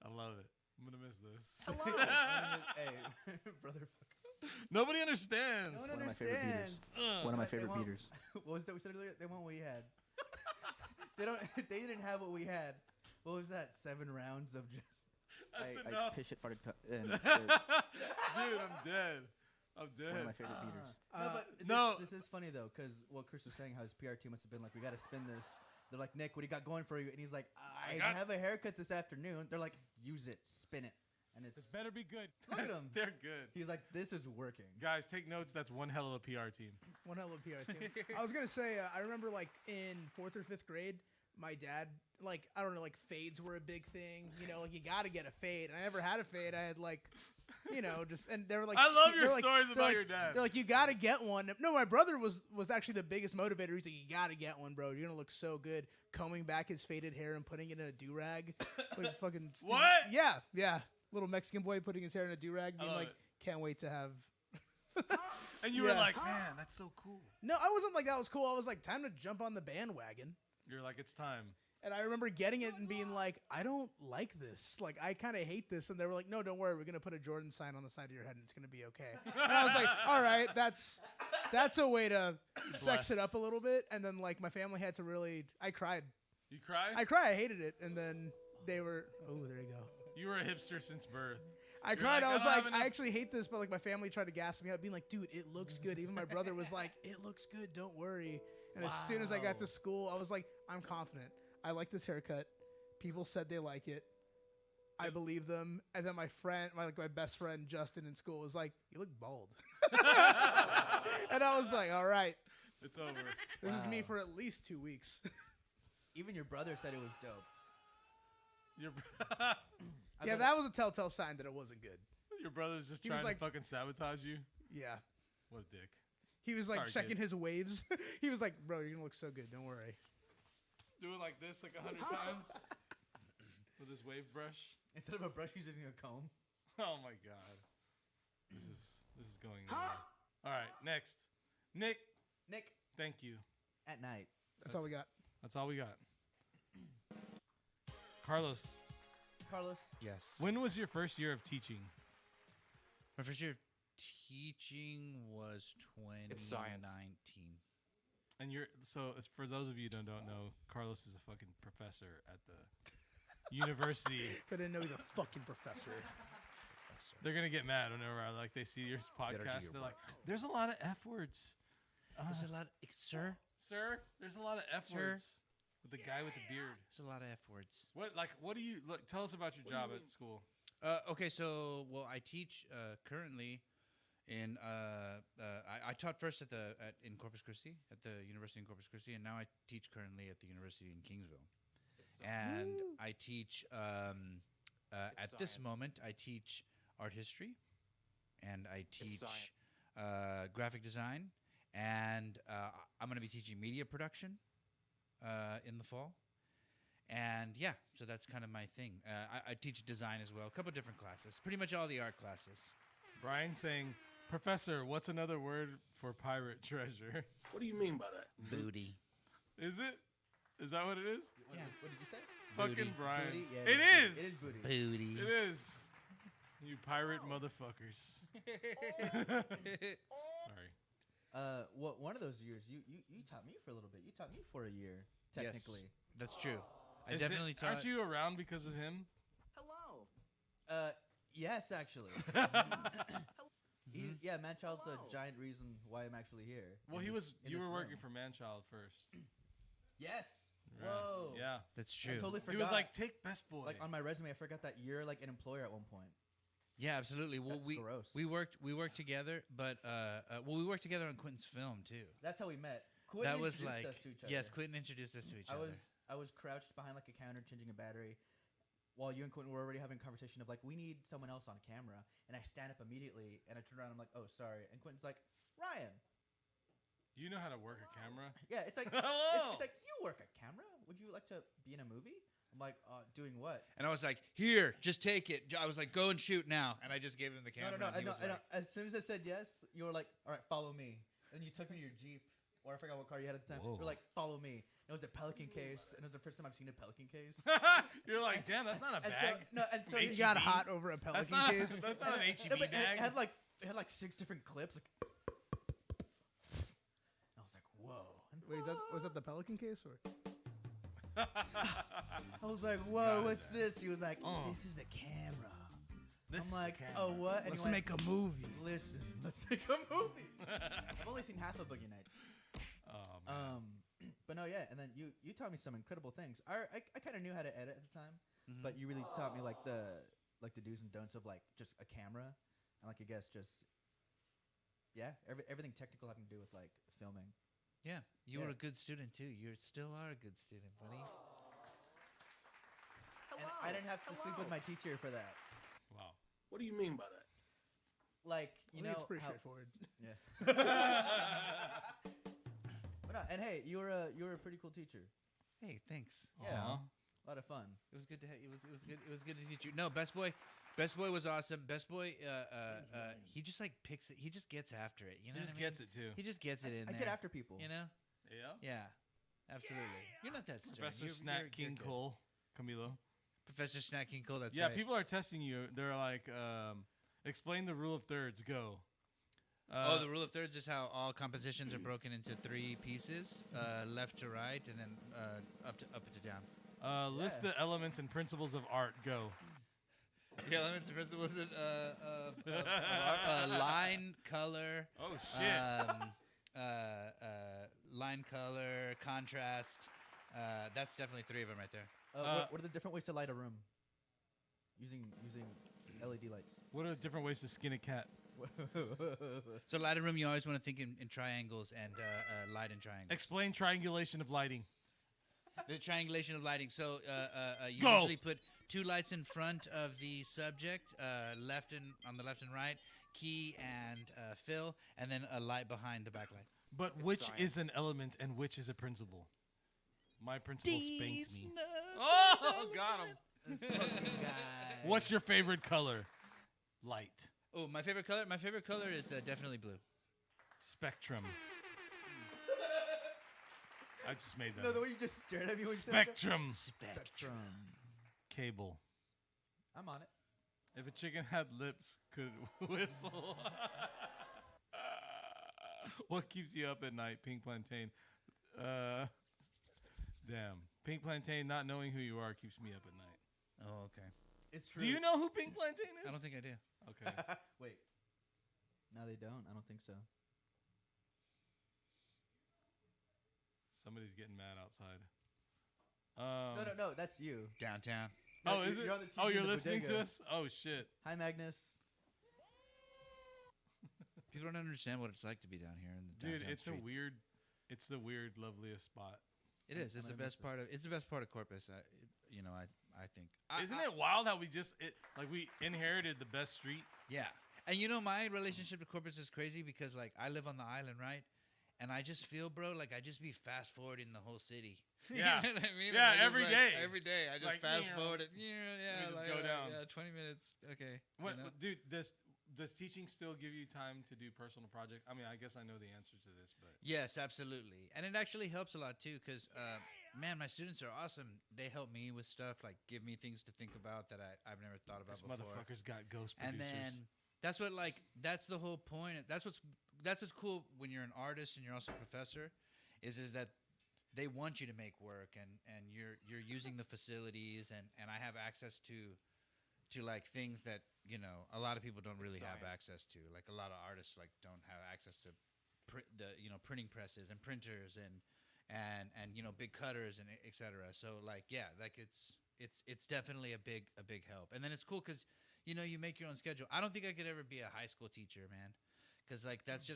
I love it. I'm gonna miss this. Hello. Hey, brother. Nobody understands. No one One of my favorite understands. beaters. One of my They favorite want- beaters. What was that we said earlier? They want what we had. They don't. They didn't have what we had. What was that? 7 rounds of just. That's I enough. piss shit farted and Dude, I'm dead. I'm dead. one of my favorite beaters. No, but no. This is funny though, because what Chris was saying, how his PR team must have been like, we got to spin this. They're like, Nick, what do you got going for you? And he's like, I have a haircut this afternoon. They're like, use it, spin it, and it's This better be good. look at him. They're good. He's like, this is working. Guys, take notes. That's one hell of a PR team. One hell of a PR team. I was gonna say, I remember like in 4th or 5th grade, my dad, like, I don't know, like fades were a big thing. You know, like you gotta get a fade. And I never had a fade. I had like, you know, just, and they were like, I love your they're like- stories they're about like- your dad. They're like, you gotta get one. No, my brother was actually the biggest motivator. He's like, you gotta get one, bro. You're gonna look so good. Combing back his faded hair and putting it in a do rag, like fucking. What? Yeah. Little Mexican boy putting his hair in a do rag, being love like, it. can't wait to have. And you were Yeah. like, man, that's so cool. No, I wasn't like that was cool. I was like, time to jump on the bandwagon. You're like, it's time. And I remember getting it and being like, I don't like this. Like, I kind of hate this. And they were like, no, don't worry. We're going to put a Jordan sign on the side of your head and it's going to be okay. And I was like, all right, that's a way to sex it Blessed. up a little bit. And then, like, my family had to really, I cried. You cried? I hated it. And then they were, oh, there you go. You were a hipster since birth. I You're cried. like, I was I don't like, have I enough- actually hate this. But, like, my family tried to gas me up, being like, dude, it looks good. Even my brother was like, it looks good. Don't worry. And as soon as I got to Wow. school, I was like, I'm confident. I like this haircut. People said they like it. I believe them. And then my best friend Justin in school was like, "You look bald," and I was like, "All right, It's over. this is me for at least 2 weeks." Even your brother said it was dope. Your, Yeah, that was a telltale sign that it wasn't good. your brother's just He was trying like- to fucking sabotage you. Yeah, What a dick. he was like Sorry, checking kid. his waves. He was like, "Bro, you're gonna look so good. Don't worry." Doing like this like 100 times with his wave brush. Instead of a brush, he's using a comb. Oh my god. This is going nowhere. All right, next. Nick, Nick, thank you. at night. That's all we got. That's all we got. Carlos, Carlos, Yes. when was your first year of teaching? My first year of teaching was It's science. 2019. And as for those of you who don't know, Carlos is a fucking professor at the university. I didn't know he's a fucking professor. They're gonna get mad whenever they see your Better do podcast. your They're work. like, "There's a lot of f words, There's a lot, sir. sir. There's a lot of f Sir? words with the guy with the beard." There's a lot of F words. What do you look? Tell us about your job at school. Okay, so I teach currently in I taught first in Corpus Christi at the University in Corpus Christi, and now I teach currently at the University in Kingsville. And I teach at this moment I teach art history, and I teach graphic design, and I'm going to be teaching media production in the fall. And yeah, so that's kind of my thing. I teach design as well, a couple different classes, pretty much all the art classes. Brian saying, "Professor, what's another word for pirate treasure?" What do you mean by that? Booty. Is it? Is that what it is? What did you say? Fucking Booty. Brian. Booty? Yeah, It booty. is. It is booty. Booty. It is. You pirate motherfuckers. Sorry. One of those years, you taught me for a little bit. You taught me for a year, technically. Yes, that's true. I Is it- definitely taught. Aren't you around because of him? Hello. Yes, actually. Yeah, Manchild's a giant reason why I'm actually here. Well, in he this- was. in You this were working room. for Manchild first. Yes. Right. Whoa. Yeah. That's I true. totally forgot. He was like, "Take Best Boy." like on my resume, I forgot that you're like an employer at one point. Yeah, absolutely. Well, That's we gross. we worked together, but we worked together on Quentin's film too. That's how we met. Quentin That was introduced like us to each other. yes, Quentin introduced us to each other. I was crouched behind like a counter changing a battery, while you and Quentin were already having a conversation of like, we need someone else on camera, and I stand up immediately and I turn around, I'm like, oh sorry, and Quentin's like, Ryan. You know how to work a camera? Yeah, it's like Hello. it's like you work a camera. Would you like to be in a movie? I'm like, doing what? And I was like, "Here, just take it." I was like, "Go and shoot now." And I just gave him the camera. No. and he was I know. like- As soon as I said yes, you were like, all right, follow me. And you took me to your Jeep, or I forgot what car you had at the time. Whoa. You were like, follow me. And it was a Pelican case, and it was the first time I've seen a Pelican case. You're like, damn, that's not a And bag. so From He HEB? got hot over a That's Pelican not. case. That's not an No, HEB but bag. it had like 6 different clips. Like, and I was like, whoa. And Wait, was that the Pelican case or? I was like, whoa, God, what's is this? He was like, Oh. this is a camera. This I'm is a like, camera. oh, what? And Let's he went, make a movie. listen, let's make a movie. I've only seen half of Boogie Nights. Oh man. But no, yeah. And then you taught me some incredible things. I kind of knew how to edit at the time, but you really taught me like the do's and don'ts of like just a camera and like I guess just everything technical having to do with like filming. Yeah, you Yeah. were a good student too. You still are a good student, buddy. And I didn't have to sleep with my teacher for that. Wow. What do you mean by that? Like I think it's pretty how- straightforward. Yeah. But no, and hey, you were a pretty cool teacher. Hey, thanks. Yeah. Aw. A lot of fun. It was good to it was good to teach you. No, Best Boy was awesome. Best Boy, he just like picks it. He just gets after it. You know, He just what I mean? gets it too. He just gets it in I there. get after people. You know? Yeah. Yeah, absolutely. You're not that stern. Professor You're Snack King good. Cole, Camilo. Professor Snack King Cole. That's Yeah, right. people are testing you. They're like, explain the rule of thirds. Go. The rule of thirds is how all compositions are broken into 3 pieces, left to right, and then up to down. List Yeah. the elements and principles of art. Go. The elements and principles of line, color, Oh shit. line, color, contrast. That's definitely 3 of them right there. What are the different ways to light a room? Using LED lights. What are different ways to skin a cat? So light a room, you always want to think in triangles and light in triangles. Explain triangulation of lighting. The triangulation of lighting. So you Go. usually put 2 lights in front of the subject, on the left and right, key and fill, and then a light behind the backlight. But which is an element and which is a principle? My principle spanked me. Oh, got him. What's your favorite color? Light. Oh, my favorite color. My favorite color is definitely blue. Spectrum. I just made that. No, the up. way you just stared at me when you said that. Spectrum. Spectrum. Cable. I'm on it. If a chicken had lips, could whistle. What keeps you up at night? Pink Plantain. Damn. Pink Plantain, not knowing who you are, keeps me up at night. Oh, okay. It's true. Do you know who Pink Plantain is? I don't think I do. Okay. Wait. No, they don't. I don't think so. Somebody's getting mad outside. No. That's you. Downtown. Oh, No, is it? you're on the TV Oh, in you're the listening to bodega. us? Oh, shit. Hi, Magnus. People don't understand what it's like to be down here in the Dude, downtown it's streets. it's the weird, loveliest spot. It is. It's I'm the gonna miss best part of. It's the best part of Corpus. I think. Isn't it wild how we we inherited the best street? Yeah. And you know, my relationship to Corpus is crazy because like I live on the island, right? And I just feel, bro, like I just be fast forwarding the whole city. Yeah. You know what I mean? Yeah, And I just, every like, day. Every day, I just Like, fast yeah. forward it. Yeah, We just like, go down. Yeah, 20 minutes. Okay. What, you know? dude? does teaching still give you time to do personal projects? I mean, I guess I know the answer to this, but Yes, absolutely. And it actually helps a lot too because, man, my students are awesome. They help me with stuff, like give me things to think about that I've never thought about this before. motherfucker's got ghost And producers. then that's what, like, that's the whole point. That's what's cool when you're an artist and you're also a professor is that they want you to make work and you're using the facilities and I have access to like things that, you know, a lot of people don't really have access to. Like a lot of artists like don't have access to printing presses and printers and you know, big cutters and et cetera. So like, yeah, like it's definitely a big help. And then it's cool because, you know, you make your own schedule. I don't think I could ever be a high school teacher, man. Cause like, that's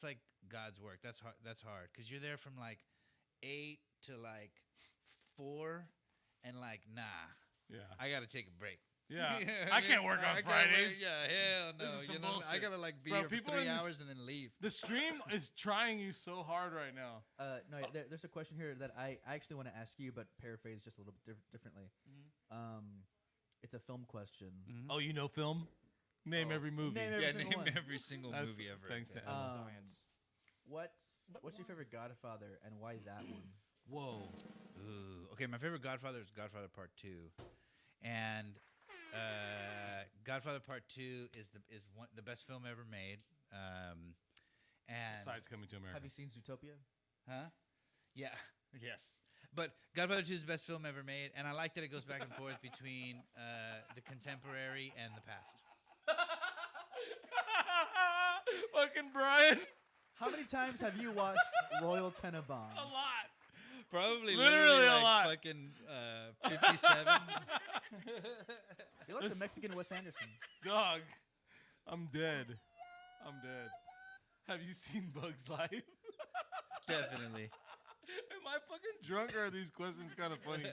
like God's work. That's hard. Cause you're there from like 8 to like 4 and like, nah, Yeah. I got to take a break. Yeah. You know what I mean? can't work on I can't Fridays. Yeah, hell no. This is some You know, I bullshit. gotta like be Bro, here for people 3 in this- hours and then leave. The stream is trying you so hard right now. No, there's a question here that I actually want to ask you, but paraphrase just a little bit differently. It's a film question. Oh, you know film? Name every movie. Name every Yeah, single name one. every single That's- movie ever. thanks to Yeah. Emma. Science. What's your favorite Godfather and why that one? Whoa. Ooh. Okay, my favorite Godfather is Godfather Part 2, and Godfather Part 2 is the best film ever made. And Besides Coming to America. Have you seen Zootopia? huh? Yeah. Yes. But Godfather 2 is the best film ever made, and I like that it goes back and forth between the contemporary and the past. Fucking Brian. How many times have you watched Royal Tenenbaums? A lot. Probably Literally a like lot. fucking 57. You're like This- the Mexican Wes Anderson. Dog. I'm dead. Have you seen Bug's Life? Definitely. Am I fucking drunk or are these questions kind of funny?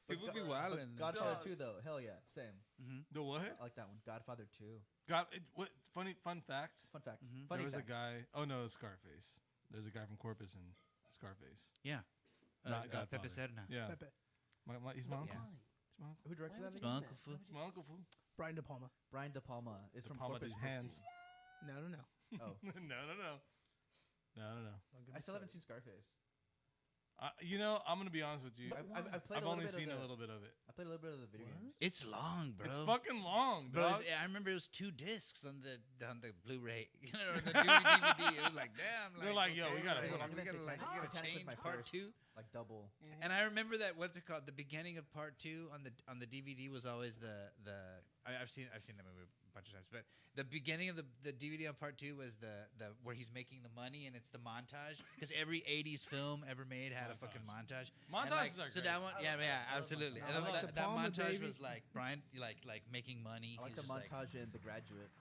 People be wildin'. Godfather Dog. 2 though, hell yeah, same. The what? I like that one. Godfather 2. What fun fact? Fun fact. There Funny was fact. a guy. Oh no, Scarface. There's a guy from Corpus in Scarface. Yeah. Not Godfather. Pepe Serna. Yeah. Pepe. He's my uncle. Yeah. He's my uncle. Who directed that? It's again? my uncle fool. It's my uncle fool. Brian De Palma. Brian De Palma is from Palma Corpus did hands. Christi. No. Oh, No. Don't give I me still haven't credit. seen Scarface. You know, I'm gonna be honest with you. I've played I've a little only bit seen of a the, little bit of it. I played a little bit of the video games. It's long, bro. It's fucking long, Bro, dog. I remember it was 2 discs on the Blu-ray, you know, or the DVD. It was like, damn. They're like, yo, we gotta like, put we gotta like, you gotta Titanic was change my part first, 2. like double. And I remember that what's it called? The beginning of part 2 on the DVD was always I've seen that movie a bunch of times, but the beginning of the DVD on part 2 was the where he's making the money and it's the montage because every 80s film ever made had a fucking montage. Montages And, are so great. that one, I love absolutely. montages. And I like that De Palma, montage baby. was like Brian like making money. I like He's the just montage in The Graduate.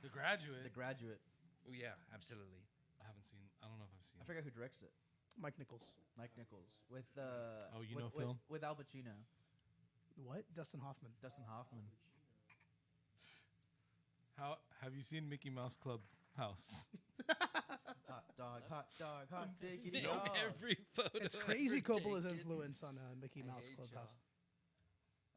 The Graduate. The Graduate. Oh, yeah, absolutely. I haven't seen. I don't know if I've seen. I forget who directs it. Mike Nichols. Mike Nichols with Oh, you with, know film? with Al Pacino, What? Dustin Hoffman. Dustin Hoffman. How have you seen Mickey Mouse Club House? Hot dog, hot diggity Name dog. every photo. It's crazy ever Coppola's taken. influence on Mickey Mouse hate Clubhouse.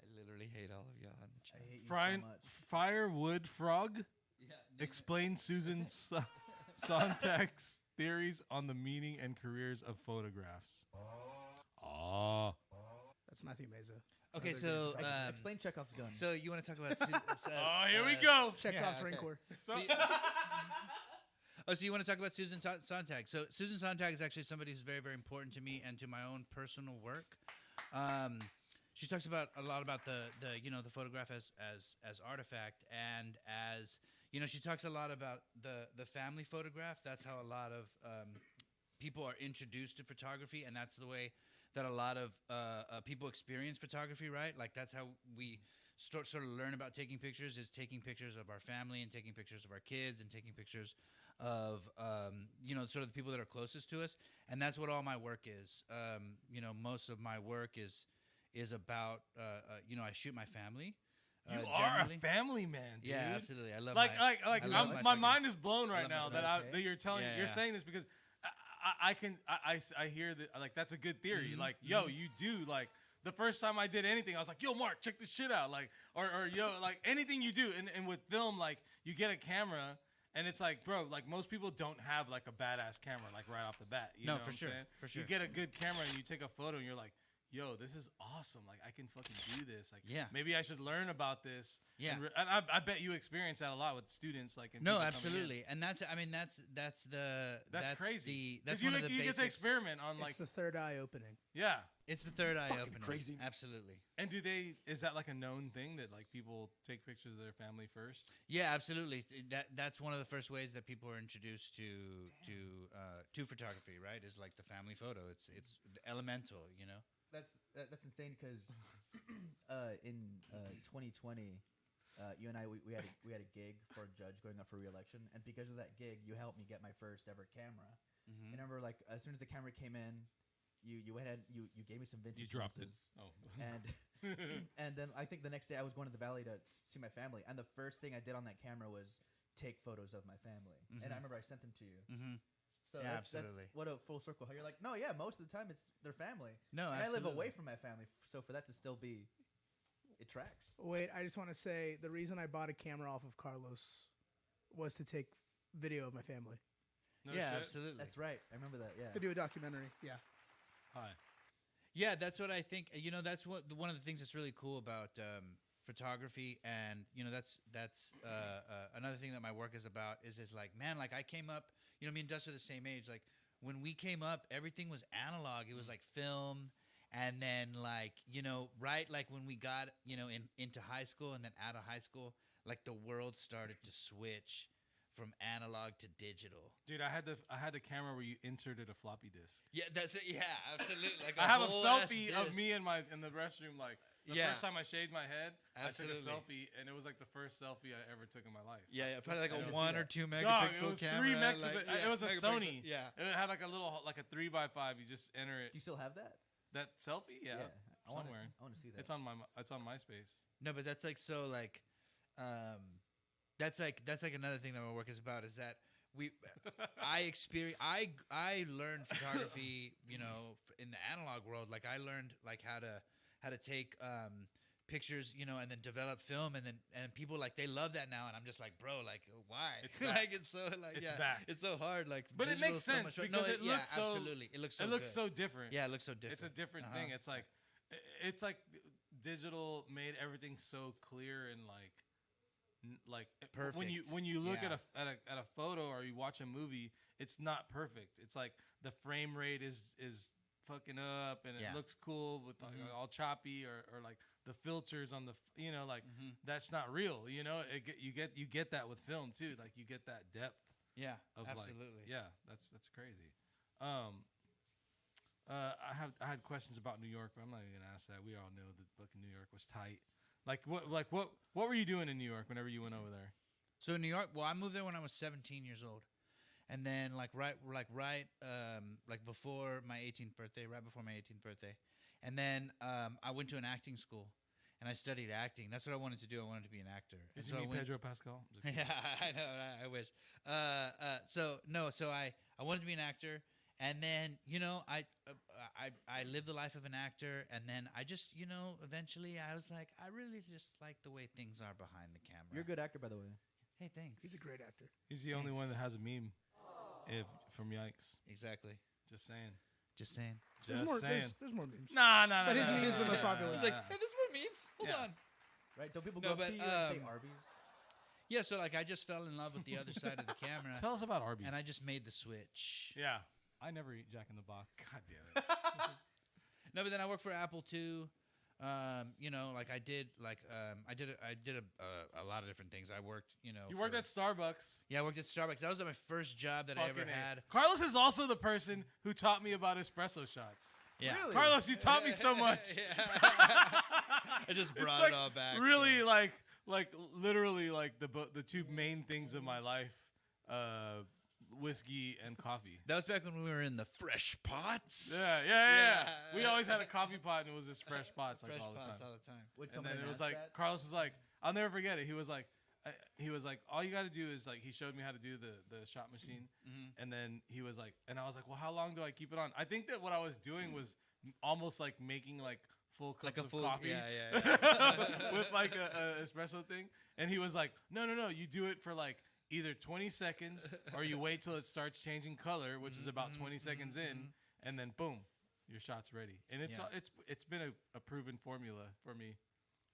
I literally hate all of y'all in the chat. I hate you Brian so much. Firewood Frog. Yeah, Explain Susan Sontag's theories on the meaning and careers of photographs. Oh. That's Matthew Meza. Okay, Another so good- Explain Chekhov's gun. so you want to talk about? Oh, here we go. Chekhov's okay. Rancor. So, So you want to talk about Susan Sontag? So Susan Sontag is actually somebody who's very, very important to me and to my own personal work. She talks about a lot about the photograph as artifact and as she talks a lot about the family photograph. That's how a lot of people are introduced to photography, and that's the way that a lot of people experience photography. Right, like that's how we sort of learn about taking pictures is taking pictures of our family and taking pictures of our kids and taking pictures of sort of the people that are closest to us, and that's what all my work is. Most of my work is about I shoot my family. you are generally. a family man, dude. Yeah, absolutely. I love Like, my, I love my fucking- mind is blown right love now my that stuff. that you're telling Yeah, you're yeah. saying this because I hear that like that's a good theory. Mhm, Like, yo, you do like the first time I did anything, I was like, yo, Mark, check this shit out. Like, or yo, like anything you do. And with film, like you get a camera and it's like, bro, like most people don't have like a badass camera, like right off the bat. You know for what I'm sure. saying? For sure. You get a good camera and you take a photo and you're like, yo, this is awesome. Like I can fucking do this. Like, Yeah. maybe I should learn about this. Yeah. And I bet you experience that a lot with students. Like, and No, people coming in. absolutely, and that's I mean that's crazy. That's you one of the you get to basics. experiment on like It's the third eye opening. yeah. It's the third eye opening. crazy. Absolutely. And is that like a known thing that like people take pictures of their family first? Yeah, absolutely. That's one of the first ways that people are introduced to photography, right? Is like the family photo. It's elemental, you know. That's insane because in 2020, you and I we had a gig for a judge going up for re-election, and because of that gig, you helped me get my first ever camera. Mm-hmm. And I remember like as soon as the camera came in, you went ahead you gave me some vintage. You dropped it. lenses, Oh. and and then I think the next day I was going to the valley to see my family, and the first thing I did on that camera was take photos of my family, and I remember I sent them to you. Mm-hmm. So Yeah, that's absolutely. what a full circle. How you're like, no, yeah, most of the time it's their family. No, and I live absolutely. away from my family, so for that to still be, it tracks. Wait, I just want to say the reason I bought a camera off of Carlos was to take video of my family. No Yeah, shit? absolutely. That's right. I remember that. Yeah. To do a documentary. Yeah. Hi. Yeah, that's what I think. You know, that's one of the things that's really cool about photography, and you know, that's another thing that my work is about. Is like, man, like I came up. You know, me and Dust are the same age. Like when we came up, everything was analog. It was like film, and then like you know, right, like when we got into high school, and then out of high school, like the world started to switch from analog to digital. Dude, I had the camera where you inserted a floppy disk. Yeah, that's it. Yeah, absolutely. Like I have a whole ass selfie of disc. me in the restroom, like the Yeah. first time I shaved my head. Absolutely. I took a selfie, and it was like the first selfie I ever took in my life. Yeah, probably like I a don't see 1 or that. 2 megapixel Dog, it was camera. 3 megs. like, It was a megapixel. Sony. Yeah. It had like a little, like a 3x5. You just enter it. Do you still have that? That selfie, yeah, I wanna- somewhere. I want to see that. It's on MySpace. No, but that's like so like, that's like another thing that my work is about is that I learned photography, you know, in the analog world. Like I learned like how to take pictures, you know, and then develop film, and people like they love that now, and I'm just like, bro, like why? It's back. like it's so like It's yeah, back. it's so hard. Like, But it visual makes so sense much fun. because No, it yeah, looks so. absolutely. It looks so. It looks good. so different. Yeah, it looks so different. It's a different Uh-huh. thing. It's like digital made everything so clear and like Perfect. when you look Yeah. at a photo or you watch a movie, it's not perfect. It's like the frame rate is fucking up and Yeah. it looks cool with like, all choppy or like the filters on the that's not real. You know, you get that with film too. Like you get that depth. Yeah, Of absolutely. Like, yeah, that's crazy. I had questions about New York, but I'm not even gonna ask that. We all know that fucking New York was tight. What were you doing in New York whenever you went over there? So in New York, well, I moved there when I was 17 years old, and then like before my 18th birthday, right before my 18th birthday, and then I went to an acting school, and I studied acting. That's what I wanted to do. I wanted to be an actor. Did And you so I meet went- Pedro Pascal? Yeah, I know. I wish. So I wanted to be an actor, and then you know I lived the life of an actor, and then I just eventually I was like I really just like the way things are behind the camera. You're a good actor, by the way. Hey, thanks. He's a great actor. He's the only one that has a meme. From Yikes. Exactly. Just saying. Just saying. There's Just more. saying. There's more memes. Nah. But his meme's the most popular. He's like, hey, there's more memes. Hold Yeah. on. Right? Don't people No, go up but, to you and say Arby's? Yeah, so like I just fell in love with the other side of the camera, Tell us about Arby's. and I just made the switch. yeah. I never eat Jack in the Box. God damn it. No, but then I worked for Apple too. You know, like I did a lot of different things. I worked, You worked at Starbucks. Yeah, I worked at Starbucks. That was my first job that I ever Fucking A. had. Carlos is also the person who taught me about espresso shots. Yeah. Really? Carlos, you taught me so much. I just It's brought like it all back. really like literally like the two main things of my life, whiskey and coffee. That was back when we were in the fresh pots. Yeah. We always had a coffee pot and it was just fresh pots like fresh all the pots time. all the time. Would And somebody then it was ask like that? Carlos was like, I'll never forget it. He was like, all you got to do is like, he showed me how to do the shot machine, and then he was like, and I was like, well, how long do I keep it on? I think that what I was doing was almost like making like full Like cups a of full coffee. Yeah. With like a espresso thing, and he was like, no, you do it for like either 20 seconds or you wait till it starts changing color, which is about 20 seconds in, and then boom, your shot's ready. And it's been a proven formula for me.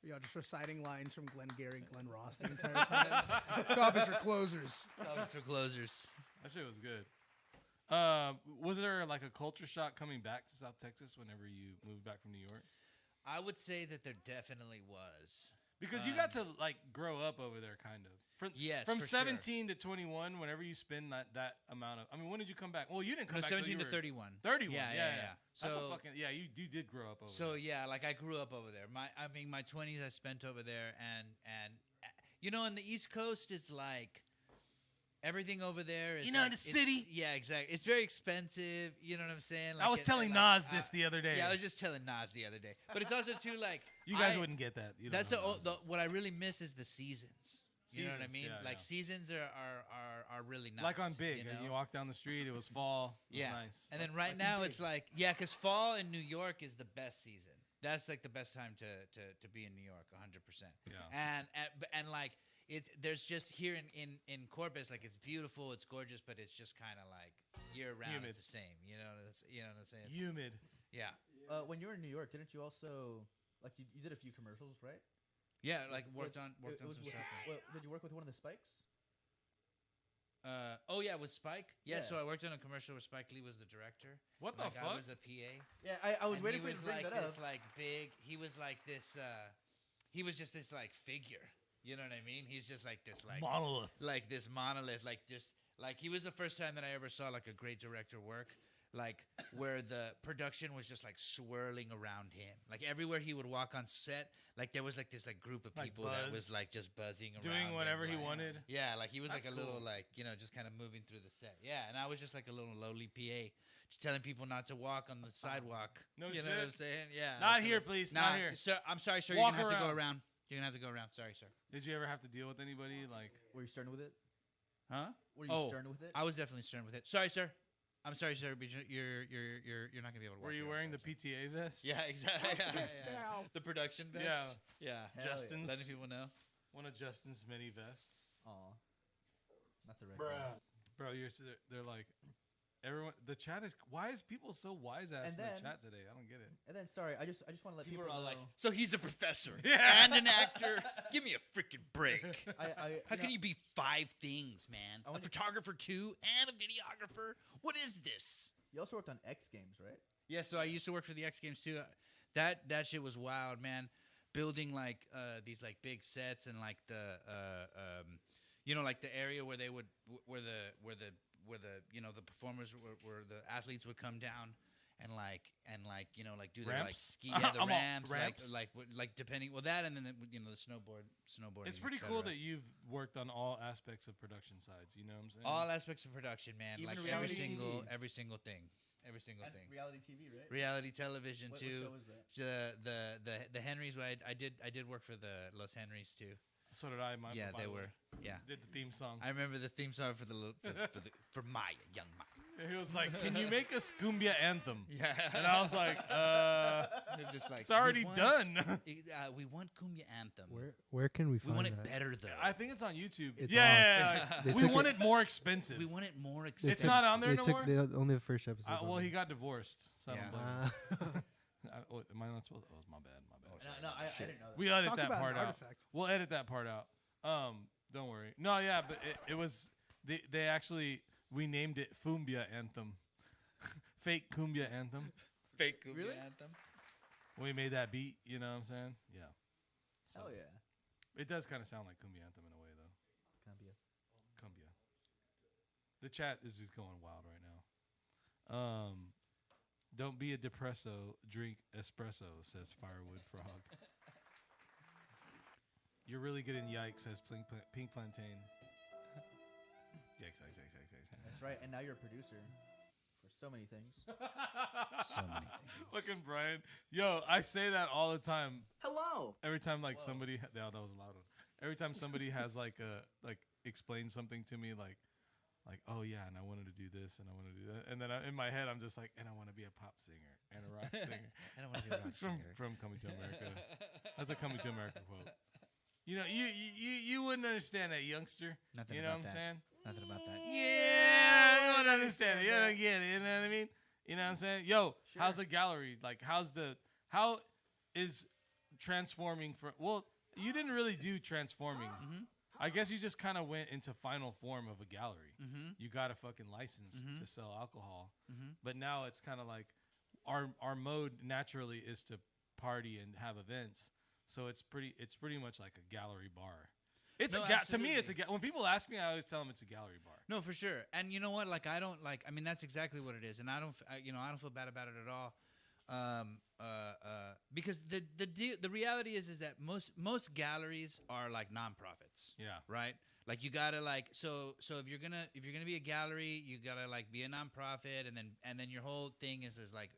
Y'all just reciting lines from Glengarry Glen Ross the entire time. Coffees for closers. Coffees for closers. That shit was good. Was there like a culture shock coming back to South Texas whenever you moved back from New York? I would say that there definitely was. Because you got to like grow up over there, kind of. From for 17 to 21, whenever you spend that amount of. I mean, when did you come back? Well, you didn't come No, back. 17 till to you 31. 31. Yeah. That's a So- fucking You did grow up over So there. yeah, like I grew up over there. My 20s I spent over there, and you know, on the East Coast is like everything over there is. You know, like, the it's- city. Yeah, exactly. It's very expensive. You know what I'm saying? I was telling Nas this the other day. Yeah, I was just telling Nas the other day. But it's also too like You guys I- wouldn't get that. You don't That's know Nas is. what I really miss is the seasons. You know what I Seasons, mean? yeah, like yeah. seasons are really nice. Like on Big, you and know? you walk down the street, it was fall. It was Yeah. nice. And then right like in now Big. it's like because fall in New York is the best season. That's like the best time to be in New York, 100%. Yeah. And like there's just here in Corpus, like it's beautiful, it's gorgeous, but it's just kind of like year round Humid. it's the same. You know what I'm saying? Humid. Yeah. When you were in New York, didn't you also like you did a few commercials, right? Yeah, like worked With- on it was some with- stuff. Did you work with one of the Spikes? Oh yeah, with Spike. Yeah, Yeah. so I worked on a commercial where Spike Lee was the director. What the like, fuck? I was a PA. Yeah, I was And waiting he for you was to bring like that this up. like big. He was like this. He was just this like figure. You know what I mean? He's just like this Monolith. like this monolith. Like just like he was the first time that I ever saw like a great director work. Like where the production was just like swirling around him. Like everywhere he would walk on set, like there was like this like group of Like people that was buzz. like just buzzing around. Doing him, whatever he like- wanted. Yeah, like he was That's like a little cool. like, you know, just kind of moving through the set. Yeah, and I was just like a little lowly PA, just telling people not to walk on the sidewalk. No you know what shit. I'm saying? Yeah. Not so here, like- please. Nah, Not here. Sir, I'm sorry, sir. Walk You're gonna have to go around. around. You're gonna have to go around. Sorry, sir. Did you ever have to deal with anybody like? Were you stern with it? Huh? Were you Oh, stern with it? I was definitely stern with it. Sorry, sir. I'm sorry, sir, but you're not gonna be able to. Were walk you here. I'm wearing the sorry, sir. PTA vest? Yeah, exactly. Yeah. Now. The production vest. Yeah. Yeah. Hell yeah. Justin's. Letting people know. One of Justin's many vests. Aw, not the red. vest. Bro, they're like, everyone. The chat is. Why is people so wise ass And in the then- chat today? I don't get it. And then, sorry, I just want to let People people, are all know. like, so he's a professor Yeah. and an actor. Give me a freaking break. How can Oh, you be 5 things, man? I A wanna- photographer too, and a videographer. What is this? You also worked on X Games, right? Yeah, so I used to work for the X Games too. That shit was wild, man. Building like these like big sets and like the you know, like the area where they would where the you know the performers where the athletes would come down and like you know like do their like Ramps? ski yeah the I'm all- ramps, ramps? like depending well that and then you know the snowboarding. It's pretty et cool cetera. that you've worked on all aspects of production sides. You know what I'm saying? all aspects of production, man. Even like reality TV. every single thing. Every single And thing. reality TV, right? Reality television What too. show was that? The Henrys. I did work for the Los Henrys too. So did I. My Yeah, by they the way. were. Yeah, Did the theme song. I remember the theme song for for Maya, young Maya. He was like, "Can you make a Scumbia anthem?" Yeah, And I was like, They're just like "It's already "We want- done." we want Cumbia anthem. Where can we We find want it that? better though. I think it's on YouTube. It's yeah, off. They we took want it- it more expensive. we want it more They expensive. It's not on there they no took more? only the first episode. Well, he got divorced. So I don't Yeah. blame him. Am I not supposed? Oh, it's my bad. My bad. No, I didn't know that. We edit Talk that about part an out. artifact. We'll edit that part out. Don't worry. No, yeah, but it was they actually we named it Fumbia Anthem, fake Cumbia Anthem. Fake Cumbia Really? anthem. When we made that beat, you know what I'm saying? Yeah. So Hell yeah. it does kind of sound like Cumbia Anthem in a way, though. Cambia. Cumbia. The chat is just going wild right now. Don't be a depresso, drink espresso, says Firewood Frog. You're really good in yikes, says Pink Plantain. Yikes. That's right. And now you're a producer for so many things. So many things. Fucking Brian. Yo, I say that all the time. Hello. Every time like somebody that was a loud one. Every time somebody has like explained something to me like like, oh yeah, and I wanted to do this, and I want to do that, and then in my head, I'm just like, and I want to be a pop singer and a rock singer. I don't want to be a rock That's from singer. Coming to America. That's a Coming to America quote. You know, you wouldn't understand that, youngster. Nothing you know about what I'm that. saying? Nothing about that. Yeah, you wouldn't understand it. You don't get it. You know what I mean? You know what I'm saying? Yo, how's the gallery? Like, how is transforming for? Well, you didn't really do transforming. I guess you just kind of went into final form of a gallery. You got a fucking license to sell alcohol, but now it's kind of like our mode naturally is to party and have events. So it's pretty much like a gallery bar. It's No, to me it's when people ask me, I always tell them it's a gallery bar. No, for sure. And you know what? Like, I don't like. I mean, that's exactly what it is. And I don't feel bad about it at all. Because the reality is that most galleries are like nonprofits. Yeah. Right. Like, you gotta like so if you're gonna be a gallery, you gotta like be a nonprofit, and then your whole thing is like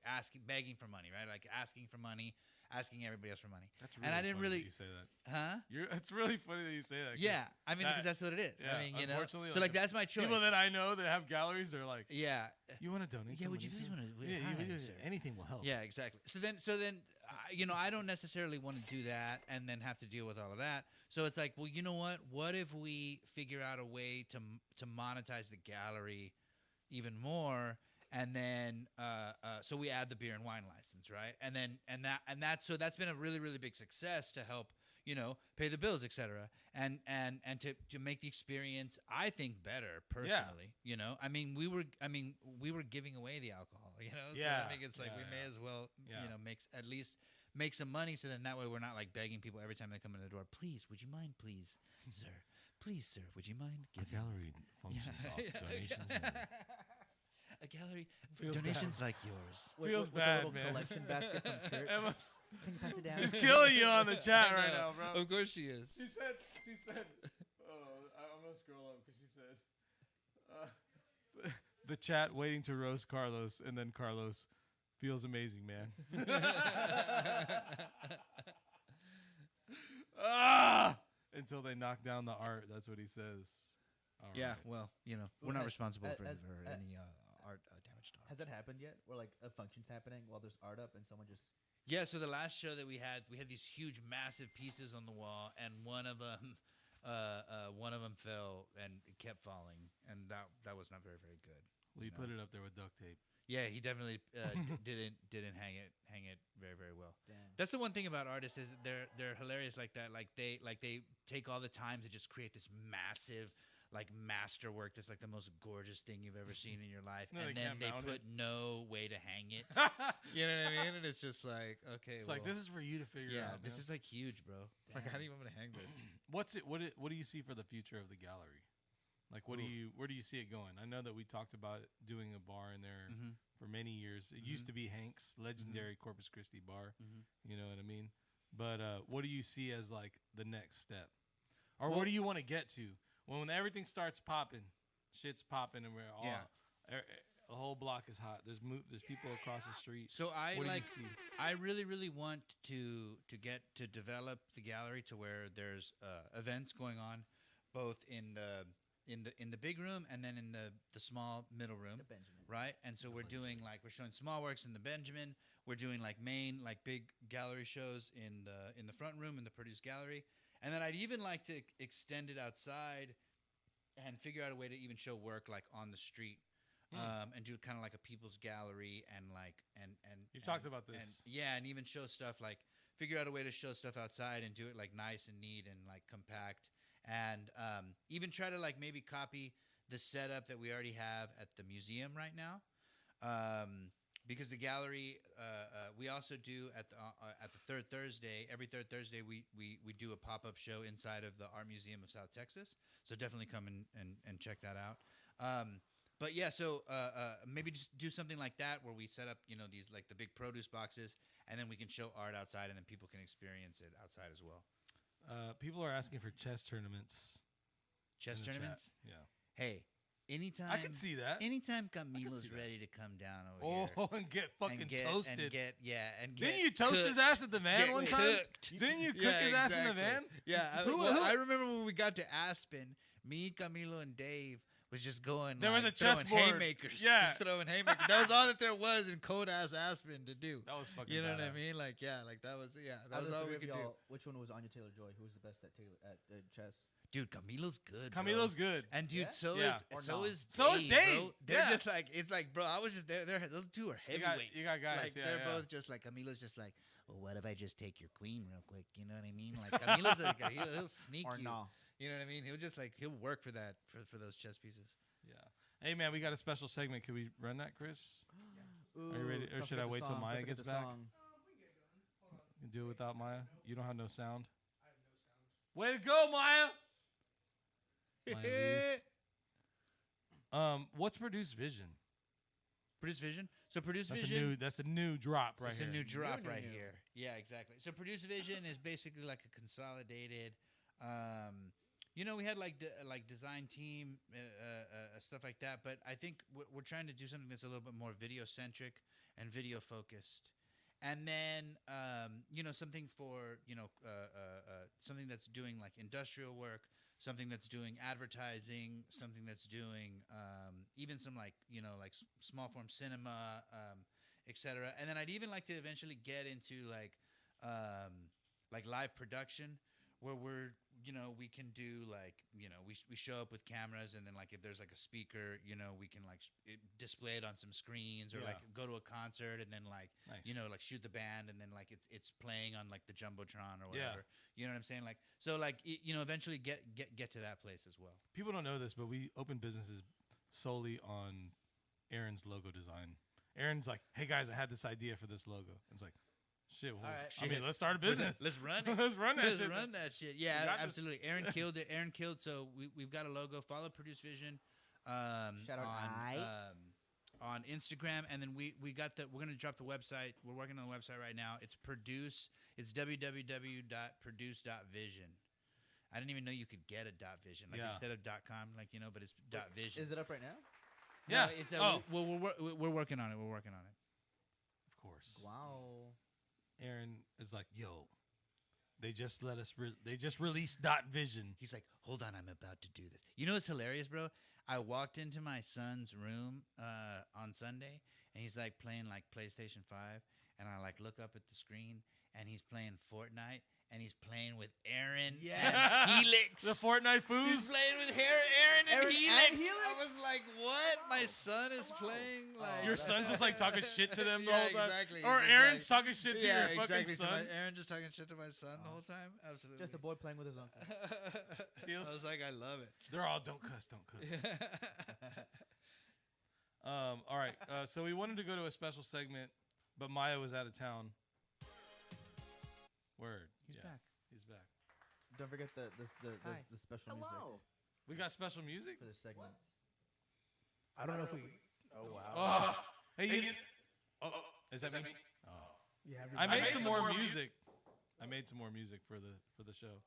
begging for money, right? Like asking for money, asking everybody else for money. That's really and I didn't funny really that you say that. Huh? It's really funny that you say that. 'cause Yeah, I mean, because that's what it is. yeah, I mean, you know. unfortunately, So like that's my choice. People that I know that have galleries, they're like, yeah. you want to donate? Yeah, would some you money please to- wanna- Yeah, hi, sir. anything will help. Yeah, exactly. So then, you know, I don't necessarily want to do that and then have to deal with all of that. So it's like, well, you know what? What if we figure out a way to monetize the gallery even more, and then so we add the beer and wine license, right? And that's been a really, really big success to help, you know, pay the bills, etc. And to make the experience, I think, better personally. You know, I mean, we were giving away the alcohol, you know. Yeah. So I think it's like we may as well, Yeah. you know, at least make some money, so then that way we're not like begging people every time they come in the door. Please, would you mind, please, sir? Please, sir, would you mind Our giving gallery functions off donations. a gallery for Feels donations like yours? Feels with bad, a little man. collection basket from church. Emma's, Can you pass it down? she's killing you on the chat I right know. now, bro. Of course she is. She said, I'm gonna scroll up because she said, the chat waiting to roast Carlos, and then Carlos feels amazing, man. Until they knock down the art, that's what he says. All Yeah, right. well, you know, Well, we're not has- responsible for has- any art damage to art. Has that happened yet? Where like a function's happening while there's art up and someone just Yeah, so the last show that we had these huge, massive pieces on the wall, and one of them fell and it kept falling, and that was not very, very good. Well, you No. put it up there with duct tape. Yeah, he definitely didn't hang it very, very well. damn. That's the one thing about artists is that they're hilarious like that. Like they take all the time to just create this massive like masterwork that's like the most gorgeous thing you've ever seen in your life, No, and they then can't they mount put it. no way to hang it. You know what I mean? And it's just like, okay, It's like, this is for you to figure yeah, out. this man. is like huge, bro. Like, how do you want me to hang this? What do you see for the future of the gallery? Like, where do you see it going? I know that we talked about doing a bar in there Mhm. for many years. It used to be Hank's legendary Corpus Christi bar. Mhm. You know what I mean? But what do you see as like the next step, or Well- where do you want to get to when everything starts popping, shit's popping, and we're all the whole block is hot. There's people across the street. So I What do you like. see? I really, really want to get to develop the gallery to where there's events going on, both in the big room and then in the small middle room, The Benjamin. right? And so we're showing small works in the Benjamin. We're doing like main like big gallery shows in the front room in the Produce Gallery, and then I'd even like to extend it outside and figure out a way to even show work like on the street. And do kind of like a people's gallery and like and You've talked about this. and even show stuff like figure out a way to show stuff outside and do it like nice and neat and like compact, and even try to like maybe copy the setup that we already have at the museum right now, because the gallery we also do at the third Thursday. Every third Thursday we do a pop-up show inside of the Art Museum of South Texas, so definitely come and check that out. But yeah, so maybe just do something like that where we set up, you know, these like the big produce boxes, and then we can show art outside, and then people can experience it outside as well. People are asking for chess tournaments. Chess in the chat. tournaments. Yeah. Hey, anytime I can see that. Anytime Camilo's see that. ready to come down over Oh, here and get fucking and get, toasted. and get Didn't you toast his cooked. ass at the van Get one time? cooked. Didn't you cook Yeah, his ass in the exactly. van? Yeah, Who- well, who- I remember when we got to Aspen, me, Camilo, and Dave. was just going. There was like, a throwing chessboard. haymakers. Yeah. Just throwing haymakers. That was all that there was in cold ass Aspen to do. That was fucking. You know what I badass. mean? Like like that was that Out was of the all three we of could do. y'all, which one was Anya Taylor-Joy? Who was the best at chess? Dude, Camilo's good. bro. Camilo's good. And dude, Yeah? so Yeah. is Or so no? is So is Dave. Bro. They're Yeah. just like it's like, bro. I was just there. Those two are You heavyweights. got guys, Like yeah, they're yeah. both just like Camilo's just like, well, what if I just take your queen real quick? You know what I mean? Like Camilo's like he'll sneak Or you. no? You know what I mean? He'll work for that for those chess pieces. Yeah. Hey man, we got a special segment. Could we run that, Chris? Ooh, Are you ready- or don't should forget I the wait till song, Maya don't forget gets the back? song. You do it without Maya. You don't have no sound. Way to go, Maya. Maya leaves. What's Produce Vision? Produce Vision. So Produce That's Vision. that's a new drop right It's here. a new drop New, right new. here. Yeah, exactly. So Produce Vision is basically like a consolidated. We had like design team stuff like that, but I think we're trying to do something that's a little bit more video centric and video focused. And then something for something that's doing like industrial work, something that's doing advertising, something that's doing even some like small form cinema, etc. And then I'd even like to eventually get into like live production, where we can do we show up with cameras, and then like if there's like a speaker, we can like display it on some screens, or Yeah. like go to a concert and then like Nice. like shoot the band, and then like it's playing on like the jumbotron or Yeah. whatever. You know what I'm saying? Like so like eventually get to that place as well. People don't know this, but we open businesses solely on Aaron's logo design. Aaron's like, "Hey guys, I had this idea for this logo." It's like, shit. Well, All right. I mean, Shit. let's start a business. Let's run it. Let's run that Let's shit. run that shit. We Yeah, got this. absolutely. Aaron killed it. Aaron killed. So we've got a logo. Follow Produce Vision. Shout out on Instagram, and then we're gonna drop the website. We're working on the website right now. It's www.produce.vision. I didn't even know you could get a .vision instead of .com, but it's .vision. Is it up right now? Yeah. No, it's Oh. we're working on it. We're working on it. Of course. Wow. Aaron is like, "Yo, they just let us. They just released .vision." He's like, hold on, I'm about to do this. You know what's hilarious, bro? I walked into my son's room on Sunday, and he's like playing like PlayStation 5, and I like look up at the screen, and he's playing Fortnite, and he's playing with Aaron and Helix. The Fortnite He's foos. playing with Aaron and Aaron Helix. and Helix? I was like, what? My son is playing like Your son's just like talking shit to them the Yeah, whole time. exactly. Or He's Aaron's just talking shit to your fucking exactly. son. Aaron just talking shit to my son the whole time. Absolutely. Just a boy playing with his uncle. I Feels- was like, I love it. They're all don't cuss. All right. So we wanted to go to a special segment, but Maya was out of town. Word. He's back. He's back. Don't forget the special music We got special music. for this segment. I don't know if we. Oh wow. Oh. Hey, is that me? Oh. You have I your made some more music. I made some more music for the show.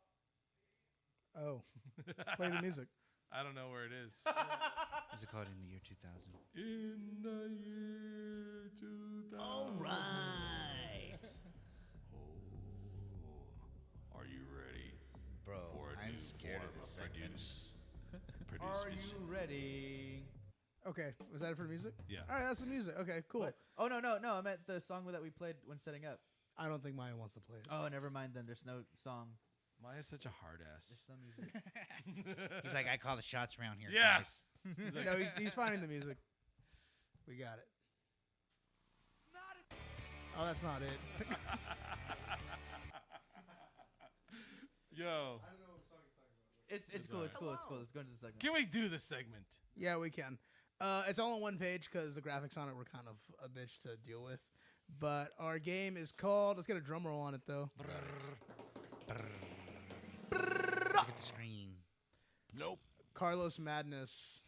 Oh, play the music. I don't know where it is. Is it called In the Year 2000? In the year 2000. All right. Oh, are you ready Bro, for a I'm new scared form of this of segment. produce Are vision? you ready? Okay, was that it for the music? Yeah. All right, that's the music. Okay, cool. What? Oh no. I meant the song that we played when setting up. I don't think Maya wants to play it. Oh, never mind then. There's no song. Maya's such a hard There's ass. some music. He's like, I call the shots around here, Yeah. guys. No, he's finding the music. We got it. Oh, that's not it. Yo, It's cool. It's cool. It's cool. Let's go into the segment. can we do the segment? Yeah, we can. It's all on one page because the graphics on it were kind of a bitch to deal with. But our game is called. Let's get a drum roll on it though. Look at the screen. Carlos Madness.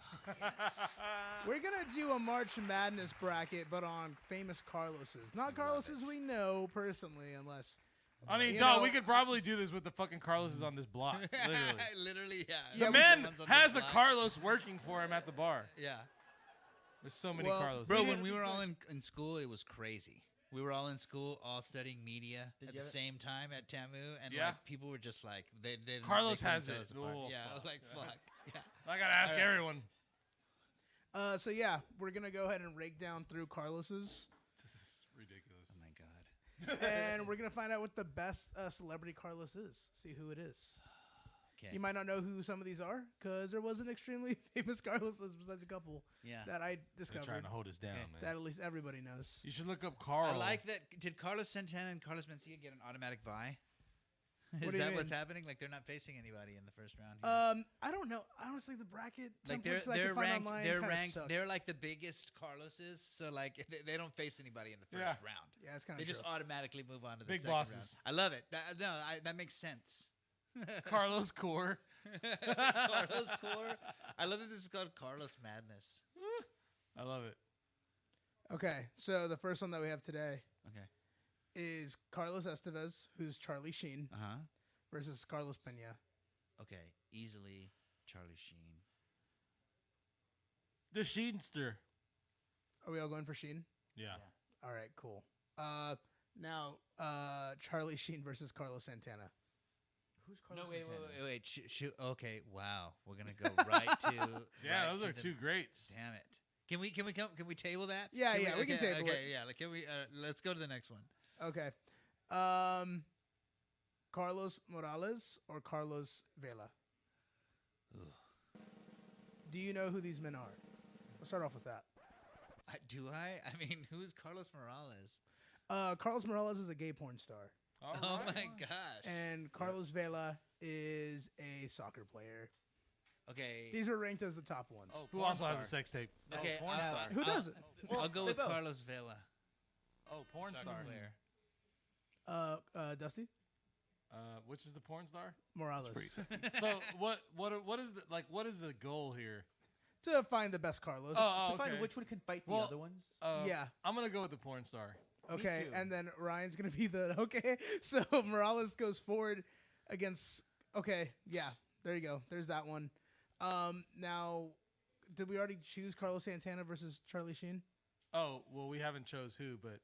We're gonna do a March Madness bracket, but on famous Carloses. Not Carloses we know personally, unless. I mean, You dog, know- we could probably do this with the fucking Carloses on this block. Literally. Literally, yeah. Yeah, The we- man Someone's on has the a block. Carlos working for him at the bar. Yeah. There's so many Well, Carloses. Bro, We when didn't- we were all in school, it was crazy. We were all in school, all studying media Did at you the have it? same time at TAMU, and Yeah. like people were just like, they Carlos couldn't has tell it. us apart. Oh, yeah, I fuck. was like, fuck. Yeah. I gotta ask Alright. everyone. So yeah, we're gonna go ahead and rake down through Carlos's, This is ridiculous. Oh my god. and we're gonna find out what the best celebrity Carlos is. See who it is. Okay. You might not know who some of these are because there was an extremely famous Carloses besides a couple Yeah. that I They're discovered trying to hold us down, Okay. man. that at least everybody knows. You should look up Carl. I like that. Did Carlos Santana and Carlos Mencia get an automatic bye? What Is do you that what's mean? happening? Like they're not facing anybody in the first round. Here? I don't know. Honestly, the bracket Like templates that I they're could find ranked. online They're kinda ranked. sucked. They're like the biggest Carloses. So like they don't face anybody in the first round. Yeah, it's kind They of just automatically move on to the Big second bosses. round. I love it. That makes sense. Carlos Core. Carlos Core. I love that this is called Carlos Madness. I love it. Okay, so the first one that we have today Okay. is Carlos Estevez, who's Charlie Sheen, Uh huh. versus Carlos Pena. Okay. Easily Charlie Sheen. The Sheenster. Are we all going for Sheen? Yeah. All right, cool. Now, Charlie Sheen versus Carlos Santana. Who's Carlos No, wait. Santana? Okay, wow. We're gonna go right to. Yeah, right those to are the- two greats. Damn it. Can we table that? Yeah, Can yeah, we can table okay, it. yeah. Like, can we? Let's go to the next one. Okay. Carlos Morales or Carlos Vela? Do you know who these men are? Let's start off with that. Do I? I mean, who's Carlos Morales? Carlos Morales is a gay porn star, All Oh right. my gosh. and Carlos Vela is a soccer player. Okay. These were ranked as the top ones. Who also has a sex tape? Okay. porn I'll- star. Who doesn't? I'll go they with both. Carlos Vela. Oh, porn Soccer star. player. Dusty Which is the porn star? Morales So what is the what is the goal here? to find the best Carlos. Oh, To find okay. which one can fight the Well, other ones. Yeah. I'm gonna go with the porn star. Okay, too. and then Ryan's gonna be the okay. So Morales goes forward against. Okay, yeah, there you go. There's that one. Now, did we already choose Carlos Santana versus Charlie Sheen? Oh well, we haven't chose who, but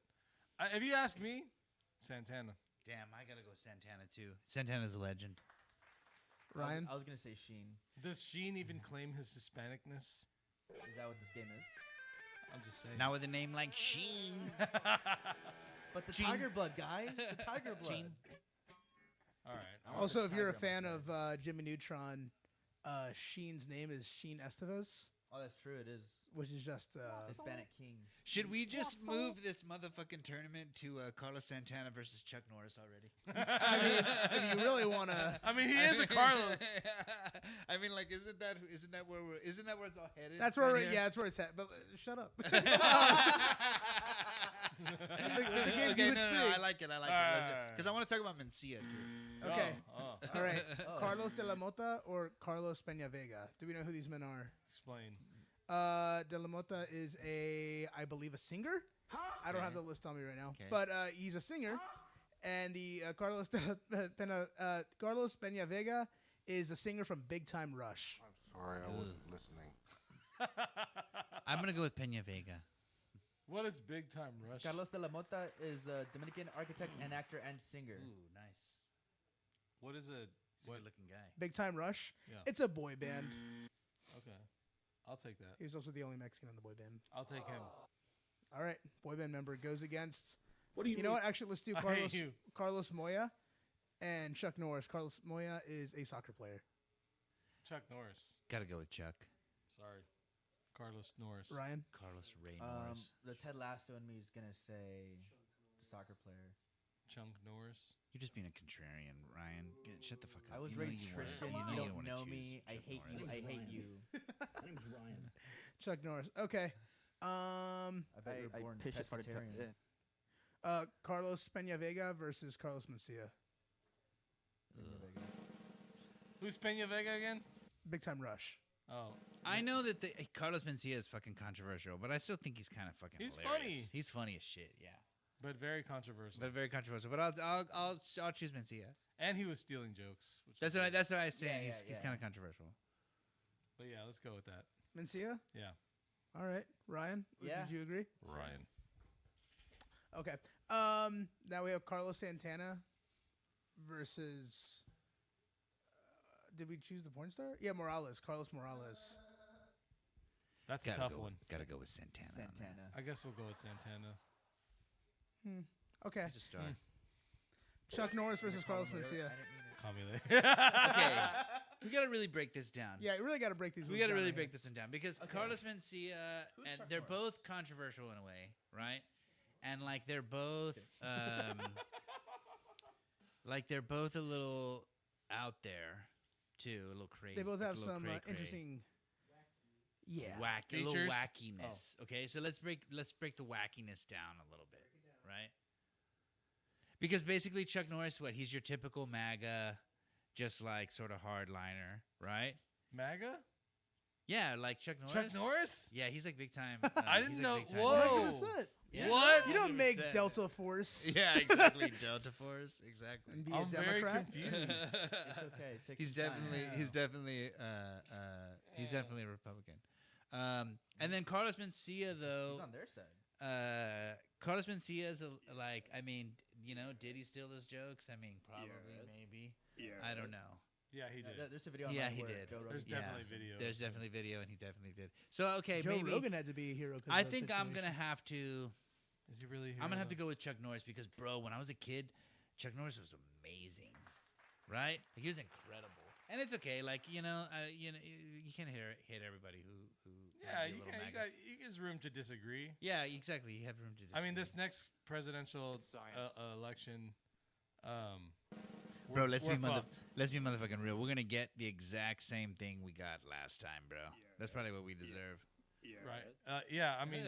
if you ask me, Santana. Damn, I gotta go Santana too. Santana's a legend. Ryan, I was gonna say Sheen. Does Sheen even claim his Hispanicness? Is that what this game is? I'm just saying. Not with a name like Sheen. But the Sheen. Tiger Blood guy, the Tiger Blood. Sheen. All right. also, the if you're a Tiger fan on of my Jimmy Neutron, Sheen's name is Sheen Estevez, Oh, that's true. It is which is just Hispanic King. Should we just move this motherfucking tournament to Carlos Santana versus Chuck Norris already? I mean, if you really want to. I mean, he is a Carlos. I mean, like, isn't that where it's all headed? That's where right we're, here? yeah, that's where it's at. But shut up. Okay, no, I like it. Alright. Because I want to talk about Mencia too. Okay. Oh, All right. Oh. Carlos de la Mota or Carlos Peña Vega? Do we know who these men are? explain. De la Mota is I believe, a singer. I don't have the list on me right now, Okay. but he's a singer. And the Carlos Carlos Peña Vega is a singer from Big Time Rush. Sorry, I wasn't listening. I'm gonna go with Peña Vega. What is Big Time Rush? Carlos de la Mota is a Dominican architect and actor and singer. Ooh, nice. What is it? He's a good-looking guy. Big Time Rush. Yeah. It's a boy band. Okay, I'll take that. He was also the only Mexican in the boy band. I'll take him. All right, boy band member goes against. What do you You know what? Actually, let's do I hate Carlos you. Carlos Moya and Chuck Norris. Carlos Moya is a soccer player. Chuck Norris. Gotta go with Chuck. Sorry, Carlos Norris. Ryan. Carlos Ray Norris. The Ted Lasso in me is gonna say the soccer player. Chunk Norris. You're just being a contrarian, Ryan. Shut the fuck up. I was You know raised you wanna- Christian. you know You you don't wanna know choose me. I Chuck hate you. Norris. I hate you. My name's Ryan. Chuck Norris. Okay. I bet you're born pescatarian. Carlos Peña Vega versus Carlos Mencia. Who's Peña Vega again? Big Time Rush. Oh, I know that Carlos Mencia is fucking controversial, but I still think he's kind of fucking He's hilarious. funny. He's funny as shit, yeah. but very controversial. But very controversial. But I'll choose Mencia. And he was stealing jokes. Which That's was what good. that's what I was saying. Yeah, he's yeah. kind of controversial. But yeah, let's go with that. Mencia? Yeah, All right. Ryan, Yeah. did you agree? Ryan. Okay. Now we have Carlos Santana versus. Did we choose the porn star? Yeah, Morales. Carlos Morales. That's a Gotta tough go, one. Gotta go with Santana. on that. Santana. I guess we'll go with Santana. Okay. He's a star. Chuck Norris versus Carlos Mencia. Call me later. Okay, we gotta really break this down. Yeah, you really got to break these. We moves gotta down really right break here. this one down because Carlos Mencia and Chuck they're Norris? both controversial in a way, right? And like they're both, like they're both a little out there too, a little crazy. They both like have a little some cray-cray. interesting. Yeah. a little Features? wackiness. Okay, so let's break the wackiness down a little bit, right? Because basically Chuck Norris, he's your typical MAGA, just like sort of hardliner, right? MAGA? Yeah, like Chuck Norris. Chuck Norris? Yeah, he's like big time. I he's didn't like know- big time. whoa. 100%. Yeah. What? You don't make 100%. Delta Force Yeah, exactly. Delta Force, exactly. and be I'm a very Democrat. confused. It's okay. Take He's your time. definitely a Republican. And then Carlos Mencia He's though, on their side. Carlos Mencia is like, I mean, did he steal those jokes? I mean, probably, maybe. I don't know. Yeah, he did. There's a video. Yeah, online he where did. Joe Rogan There's Yeah. definitely video. There's definitely video, and he definitely did. So okay, Joe maybe Rogan had to be a hero. 'cause of I that think I'm gonna situation. have to. Is he really here? I'm gonna have to go with Chuck Norris because, bro, when I was a kid, Chuck Norris was amazing, right? Like, he was incredible, and it's okay. Like you can't hate everybody who. Yeah, might be a you little got, you MAGA. got there's room to disagree. Yeah, exactly. You have room to. I mean, disagree. this next presidential election, Bro, let's be fucked. motherfucking real. We're gonna get the exact same thing we got last time, bro. That's probably what we deserve. Right. Yeah, I mean,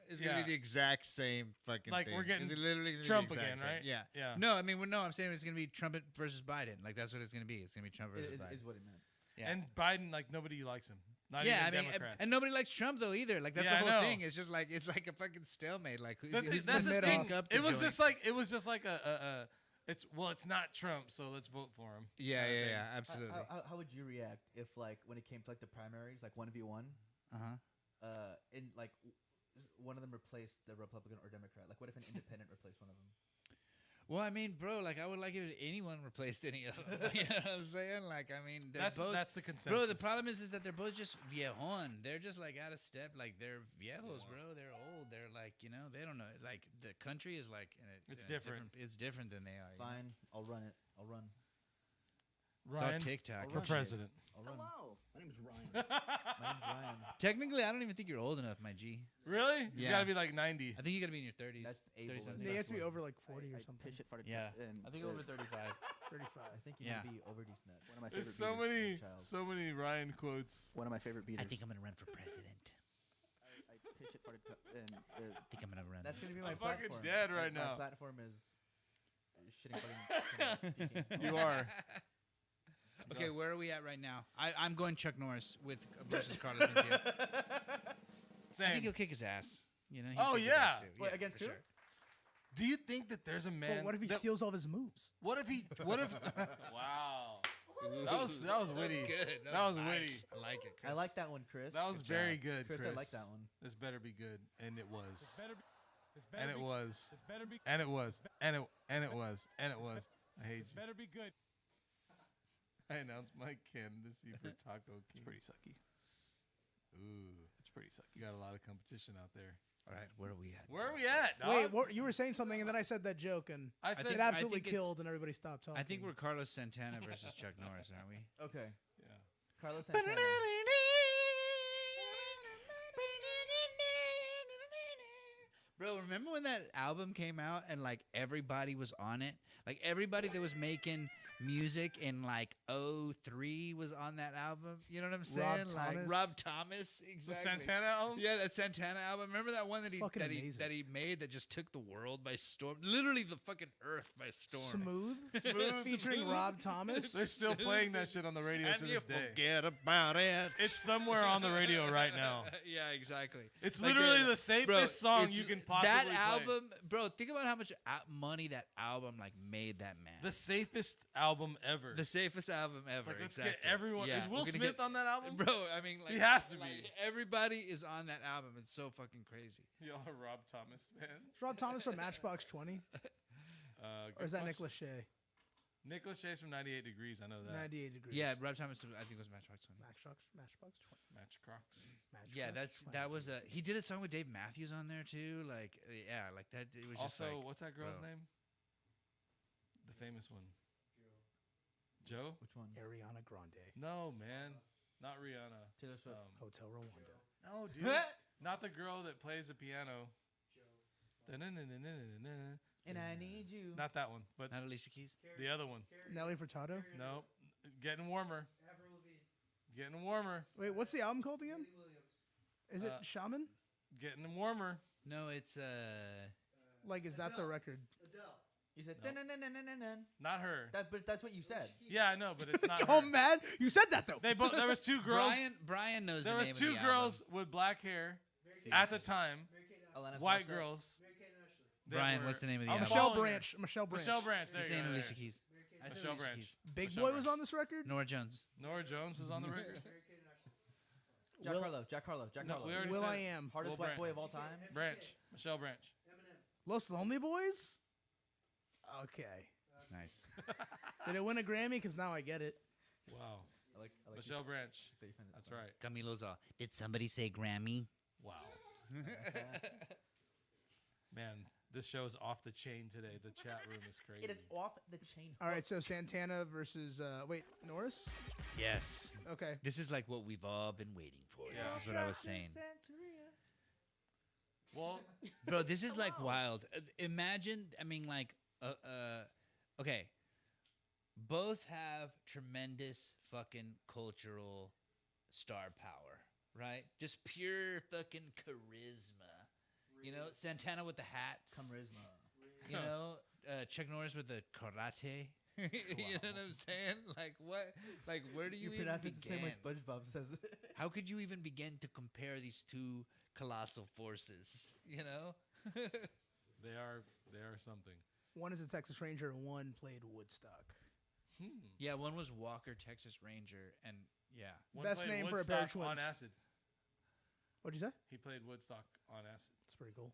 It's Yeah. gonna be the exact same fucking Like, thing. we're getting It's literally gonna be Trump the exact again, same. right? Yeah. Yeah. No, I mean, I'm saying it's gonna be Trump versus Biden. Like that's what it's gonna be. It's gonna be Trump versus Biden. Is what he meant. Yeah. and Biden, like, nobody likes him. Not Yeah, I even mean, Democrats. and nobody likes Trump though either. Like that's Yeah, I the whole know. thing. It's just like it's like a fucking stalemate. Like who's That's gonna the mid thing. speak up? It was join? just like a it's not Trump, so let's vote for him. Yeah, kinda yeah, thing. yeah, absolutely. How would you react if, like, when it came to like the primaries, like 1v1, in like one of them replaced the Republican or Democrat? Like, what if an independent replaced one of them? Well, I mean, bro, like I would like if anyone replaced any of them. You know what I'm saying? Like, I mean, they're both. That's the consensus. Bro, the problem is that they're both just viejon. They're just like out of step. Like they're viejos, bro. They're old. They're like, they don't know. Like the country is like, It's in a different. It's different than they are. you know? Fine, I'll run it. I'll run. It's all Ryan TikTok. I'll for run. president. I'll run. Hello. My name's Ryan. My name's Ryan. Technically, I don't even think you're old enough, my G. Really? He's Yeah. got to be like 90. I think you got to be in your 30s. That's 30 ableist. something. They have to be That's over like 40 or I something. pitch it for Yeah, and I think over 35. 35. I think you Yeah. may be over these nuts. One of my There's favorite so many Ryan quotes. One of my favorite beaters. I think I'm gonna run for president. I pitch it for and I think I'm gonna run. That's gonna be my I'm fucking platform. dead My- right now. My platform is shitting fucking. You are. Okay, where are we at right now? I'm going Chuck Norris versus Carlos Mencia. Same. I think he'll kick his ass. He'll Oh, kick his yeah. ass too. Wait, against for who? sure. Do you think that there's a man? But what if he that- steals all of his moves? What if he? What if? Wow. That was witty. Good. That was nice. witty. I like it. Chris. I like that one, Chris. That was Good very job. good, Chris, Chris. I like that one. This better be good, and it was. And And it was. This better be. And it was. And it was. And it was. I hate you. Better be good. I announced my candidacy for Taco King. Pretty sucky. Ooh, It's pretty sucky. you got a lot of competition out there. All right, where are we at? Where are we at, dog? Wait, what, you were saying something, and then I said that joke, and I said, it I absolutely think it's- killed, and everybody stopped talking. I think we're Carlos Santana versus Chuck Norris, aren't we? Okay, yeah. Carlos Santana. Bro, remember when that album came out and like everybody was on it? Like everybody that was making music in like '03 was on that album. You know what I'm saying? Like Thomas? Rob Thomas, The exactly. Santana album? Yeah, that Santana album. Remember that one that Fucking amazing. he made that just took the world by storm? Literally the fucking earth by storm. Smooth, featuring Rob Thomas. They're still playing that shit on the radio to And you this day. forget about it. It's somewhere on the radio right now. Yeah, exactly. It's Like, literally yeah, the safest bro, song it's- you can possibly That play. album, bro. Think about how much money that album like made that man. The safest album ever. The safest album ever. It's like, let's exactly. get everyone. Yeah, Is Will we're gonna Smith get- on that album? Bro, I mean, like He has to like, be. Everybody is on that album. It's so fucking crazy. Y'all are Rob Thomas fans? Is Rob Thomas from Matchbox 20, or Good is that Nick question. Lachey? Nicholas Chase from 98 Degrees. I know that. 98 degrees. Yeah, Rob Thomas. I think it was Matchbox 20. Matchbox 20. Match Crocs. Yeah, that was a. He did a song with Dave Matthews on there too. Like, yeah, like that. It was just Also, like, what's that girl's bro. name? The famous one. Joe? Which one? Ariana Grande. No, man. Not Rihanna. Taylor Swift. Hotel Rwanda. No, dude. Not the girl that plays the piano. Da-na-na-na-na-na-na. And I need you. Not that one, but Not Alicia Keys. the other one. Nelly Furtado. Nope. Getting warmer. Getting warmer. Wait, what's the album called again? Is it Uh, Shaman? Getting warmer. No, it's Like, is that the record? You said No. dun-dun-dun-dun-dun-dun. Not her. But that's what you said. Yeah, I know, but it's not Oh, her. man. You said that, though. They both. There was two girls. Brian knows There the was name two of the girls with black hair at the time. Alanis White Morissette. girls. that Brian, were- what's the name of the I'm album? Michelle following her. Branch. Michelle Branch. Michelle Branch. There This you ain't go. Alicia Keys. I said Michelle Alicia Branch. Keys. Big Michelle Boy was Branch. on this record? Nora Jones. Nora Jones was on the record. Jack Will- Harlow. Jack Harlow. Jack No, Harlow. we already Will said I Am. Hardest Will white Branch. boy of all time. Branch. Michelle Branch. Los Lonely Boys? Okay. Nice. Did it win a Grammy? Because now I get it. Wow. I like Michelle Branch. that you find it That's funny. right. Camilo's all. Did somebody say Grammy? Wow. Man, this show is off the chain today. The chat room is crazy. It is off the chain. All right, so Santana versus, wait, Norris? Yes. Okay. This is like what we've all been waiting for. Yeah. This is what I was saying. Well, Bro, this is like wild. Imagine, I mean, like, okay. Both have tremendous fucking cultural star power, right? Just pure fucking charisma. You know, Santana with the hats. Charisma. You know, Chuck Norris with the karate. You know what I'm saying? Like, what? Like, where do you, You even pronounce it the same way begin? SpongeBob says it. How could you even begin to compare these two colossal forces? You know? they are something. One is a Texas Ranger and one played Woodstock. Yeah, one was Walker, Texas Ranger, and yeah. One Best played name for a pair of Woodstock on twins. acid. What'd you say? He played Woodstock on acid. That's pretty cool.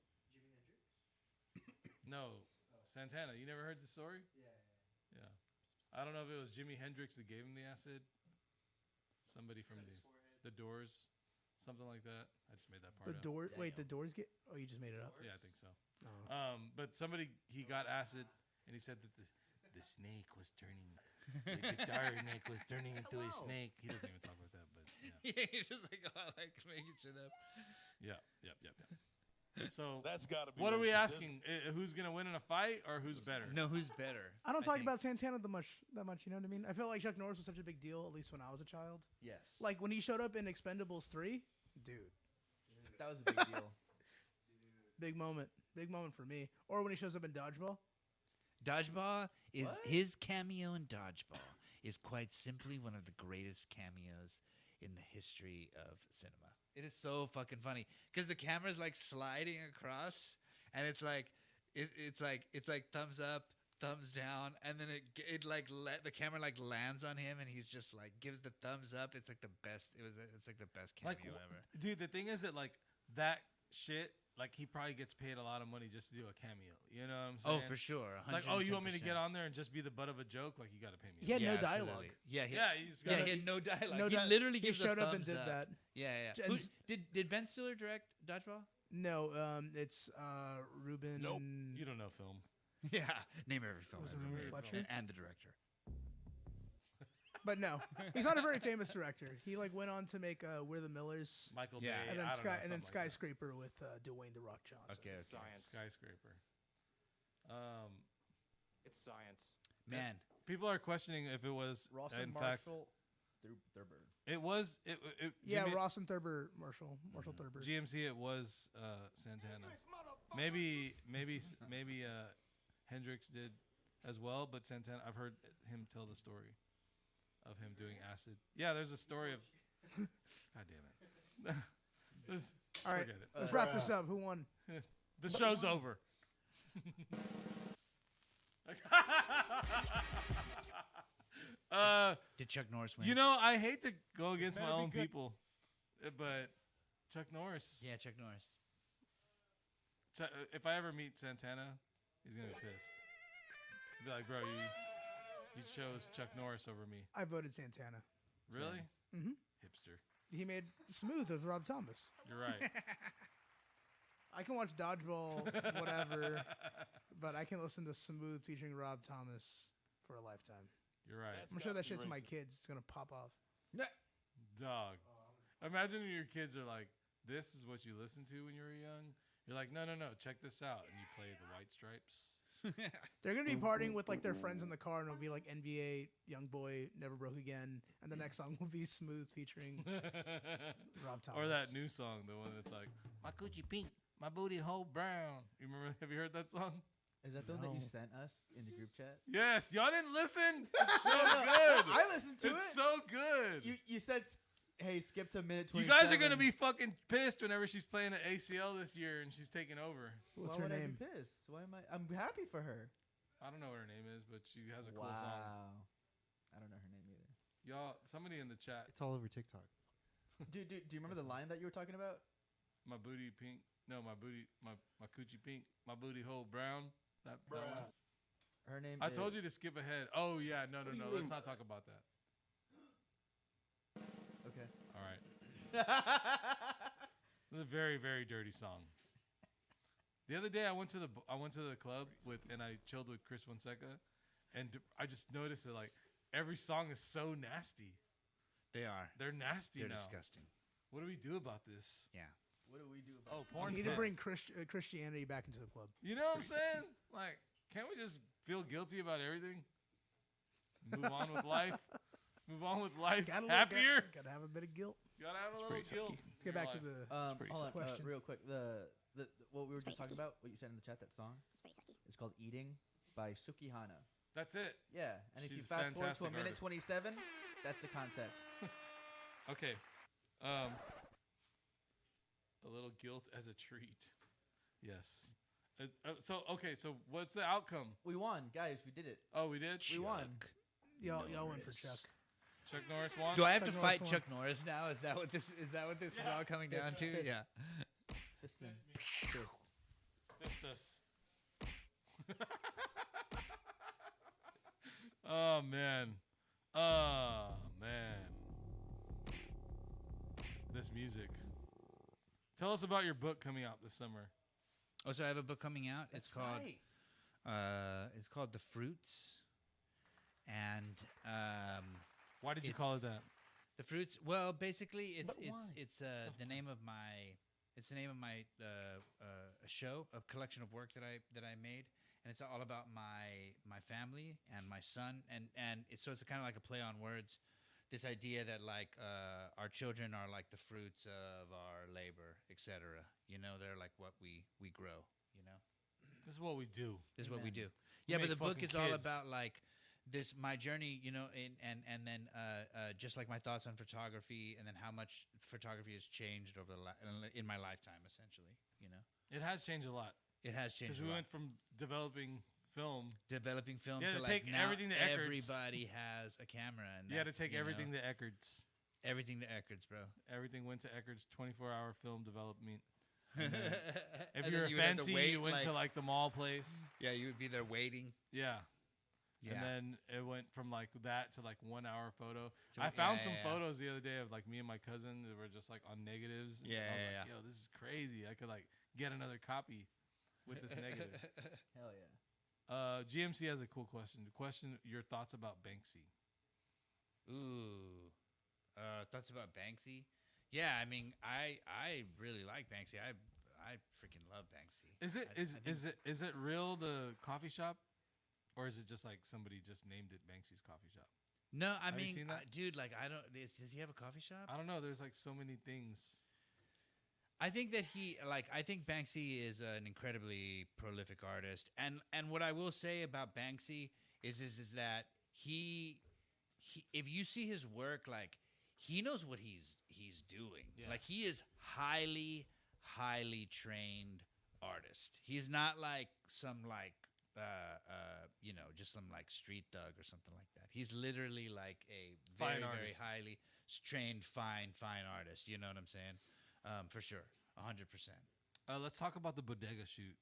No, Santana. You never heard the story? Yeah. I don't know if it was Jimi Hendrix that gave him the acid. Somebody from the Doors, something like that. I just made that part The up. Doors. Wait, the Doors get. Oh, you just made it up. Yeah, I think so. Oh. But he got acid, and he said that the snake was turning. The guitar snake was turning into a snake. He doesn't even talk like that, but yeah. Yeah, you're just like, oh, like making shit up. Yep. So That's gotta be. what are we racist, asking? isn't Who's gonna win in a fight, or who's better? No, who's better? I don't talk think. about Santana that much. You know what I mean? I feel like Chuck Norris was such a big deal, at least when I was a child. Yes. Like when he showed up in Expendables 3, dude, That was a big deal. big moment for me. Or when he shows up in Dodgeball. Dodgeball is What? his cameo in Dodgeball is quite simply one of the greatest cameos in the history of cinema. It is so fucking funny because the camera's like sliding across, and it's like it's like thumbs up, thumbs down, and then the camera like lands on him, and he's just like gives the thumbs up. It's like the best. It's like the best cameo Like, ever. dude, the thing is that like that shit. Like he probably gets paid a lot of money just to do a cameo. You know what I'm saying? Oh, for sure. It's like, oh, you want me to 110%. get on there and just be the butt of a joke? Like you got to pay me. He had no absolutely. dialogue. Yeah, Yeah, you just yeah, gotta- he had no dialogue. No he di- literally he gives showed a up and thumbs did that. Yeah. And Who, did Ben Stiller direct Dodgeball? No, it's Ruben. Nope. You don't know film. Yeah, name every film. Was it ever Ruben made. Fletcher? And the director. But no, he's not a very famous director. He like went on to make We're the Millers, Michael Yeah. Bay. and then I don't know, something like that. Skyscraper with Dwayne the Rock Johnson. Okay. Skyscraper. It's science. Man, People are questioning if it was Rawson in fact Marshall Thurber. it was Yeah, Jimmy- Ross and Thurber, Marshall Thurber. GMC. It was Santana. Maybe Hendrix did as well, but Santana. I've heard him tell the story of him doing acid. Yeah, there's a story of. God damn it. All right, Forget it. let's wrap this up. Who won? The show's over. did Chuck Norris win? You know, I hate to go against my Better be own good. people, but Chuck Norris. Yeah, Chuck Norris. If I ever meet Santana, he's gonna be pissed. He'll be like, bro, you chose Chuck Norris over me. I voted Santana. Really? Mm-hmm. Hipster. He made Smooth with Rob Thomas. You're right. I can watch Dodgeball, whatever, but I can listen to Smooth featuring Rob Thomas for a lifetime. You're right. I'm sure that shit's to my kids. It's gonna pop off. Dog. Imagine your kids are like, this is what you listen to when you were young. You're like, no, check this out. And you play the White Stripes. They're gonna be partying with like their friends in the car, and it'll be like NBA, Young Boy, Never Broke Again, and the next song will be Smooth featuring Rob Thomas. Or that new song, the one that's like, my coochie pink, my booty hole brown. You remember? Have you heard that song? Is that the one that you No. sent us in the group chat? Yes. Y'all didn't listen? It's so good. I listened to It's it. so good. You said, hey, skip to minute 27. You guys are going to be fucking pissed whenever she's playing at ACL this year and she's taking over. What's Why her would name? I be pissed? Why am I? I'm happy for her. I don't know what her name is, but she has a Wow. cool song. I don't know her name either. Y'all, somebody in the chat, It's all over TikTok. Do you remember the line that you were talking about? my booty pink. No, my booty, my coochie pink, my booty hole brown. That one. Her name. I told you to skip ahead. Oh yeah, no. Let's not talk about that. Okay. All right. It's a very, very dirty song. The other day I went to the club and I chilled with Chris Fonseca, and I just noticed that like every song is so nasty. They are. They're nasty They're now. disgusting. What do we do about this? Yeah. What do we do about? Porn. We need to bring Christianity back into the club. You know what I'm saying? Like, can't we just feel guilty about everything? Move on with life. Move on with life. Happier. Gotta have a bit of guilt. Gotta have a little guilt. Let's get back to the. Hold on, Question. real quick. The what we were just talking about, what you said in the chat, that song, it's called "Eating" by Sukihana. That's it. Yeah, and if you She's a fast forward to a fantastic minute artist. 27, that's the context. Okay. A little guilt as a treat. Yes. So what's the outcome? We won, guys. We did it. Oh, we did? We won. Y'all went for Chuck. Chuck Norris won? Do I have to Chuck fight Norris Chuck Norris now? Is that what this is all coming down to? fist. Yeah. Fist him. Fist. Fist us. Oh, man. Oh, man. This music. Tell us about your book coming out this summer. Oh, so I have a book coming out. That's It's called right. it's called The Fruits, and Why did you call it that? The Fruits. Well, basically, it's But why? it's the name of my a show, a collection of work that I made, and it's all about my family and my son, and it's so it's kind of like a play on words. This idea that like our children are like the fruits of our labor, etc. You know, they're like what we grow. You know, This is what we do. this is what we Amen. do. Yeah, but make the book fucking is all kids. about like this my journey. You know, and then just like my thoughts on photography, and then how much photography has changed over in my lifetime, essentially. You know, It has changed a lot. it has Because changed. we a lot. went from developing film. Developing film You to had to like take now everything to Eckerd's. everybody has a camera, and You had to that's, take you everything know, to Eckerd's. everything to Eckerd's, bro. Everything went to Eckerd's 24-hour film development. And If then you were you would have to fancy, wait, you went to like the mall place. yeah, you would be there waiting. Yeah. Yeah, And then it went from like that to like 1 hour photo. So- I found yeah, some yeah. photos the other day of like me and my cousin that were just like on negatives. And Yeah, I was yeah, like, yo, this is crazy. I could like get another copy with this negative. Hell yeah. GMC has a cool question. The question, your thoughts about Banksy. Ooh, thoughts about Banksy? Yeah, I mean, I really like Banksy. I freaking love Banksy. Is it I think- is it real, the coffee shop? Or is it just like somebody just named it Banksy's Coffee Shop? No, I Have you mean, seen that? dude, like I don't. Does he have a coffee shop? I don't know. There's like so many things. I think that I think Banksy is an incredibly prolific artist, and what I will say about Banksy is that he if you see his work, like he knows what he's doing. Yeah. Like he is highly trained artist. He's not like some like you know, just some like street thug or something like that. He's literally like a Fine very artist. highly trained fine artist. You know what I'm saying? For sure, 100%. Let's talk about the bodega shoot.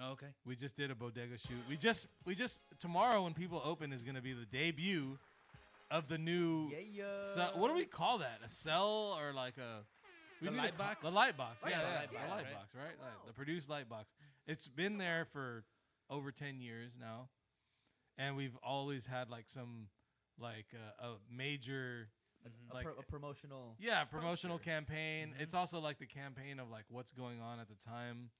Oh, okay. We just did a bodega shoot. We just tomorrow when people open is gonna be the debut of the new. Yeah. What do we call that? A cell or like a? We The need light a box? The light box. Light Yeah, box, the yeah. light Right. box, right? Like the produced light box. It's been there for over 10 years now, and we've always had like some like a major. Like a promotional. promotional poster. campaign. Mm-hmm. It's also like the campaign of like what's going on at the time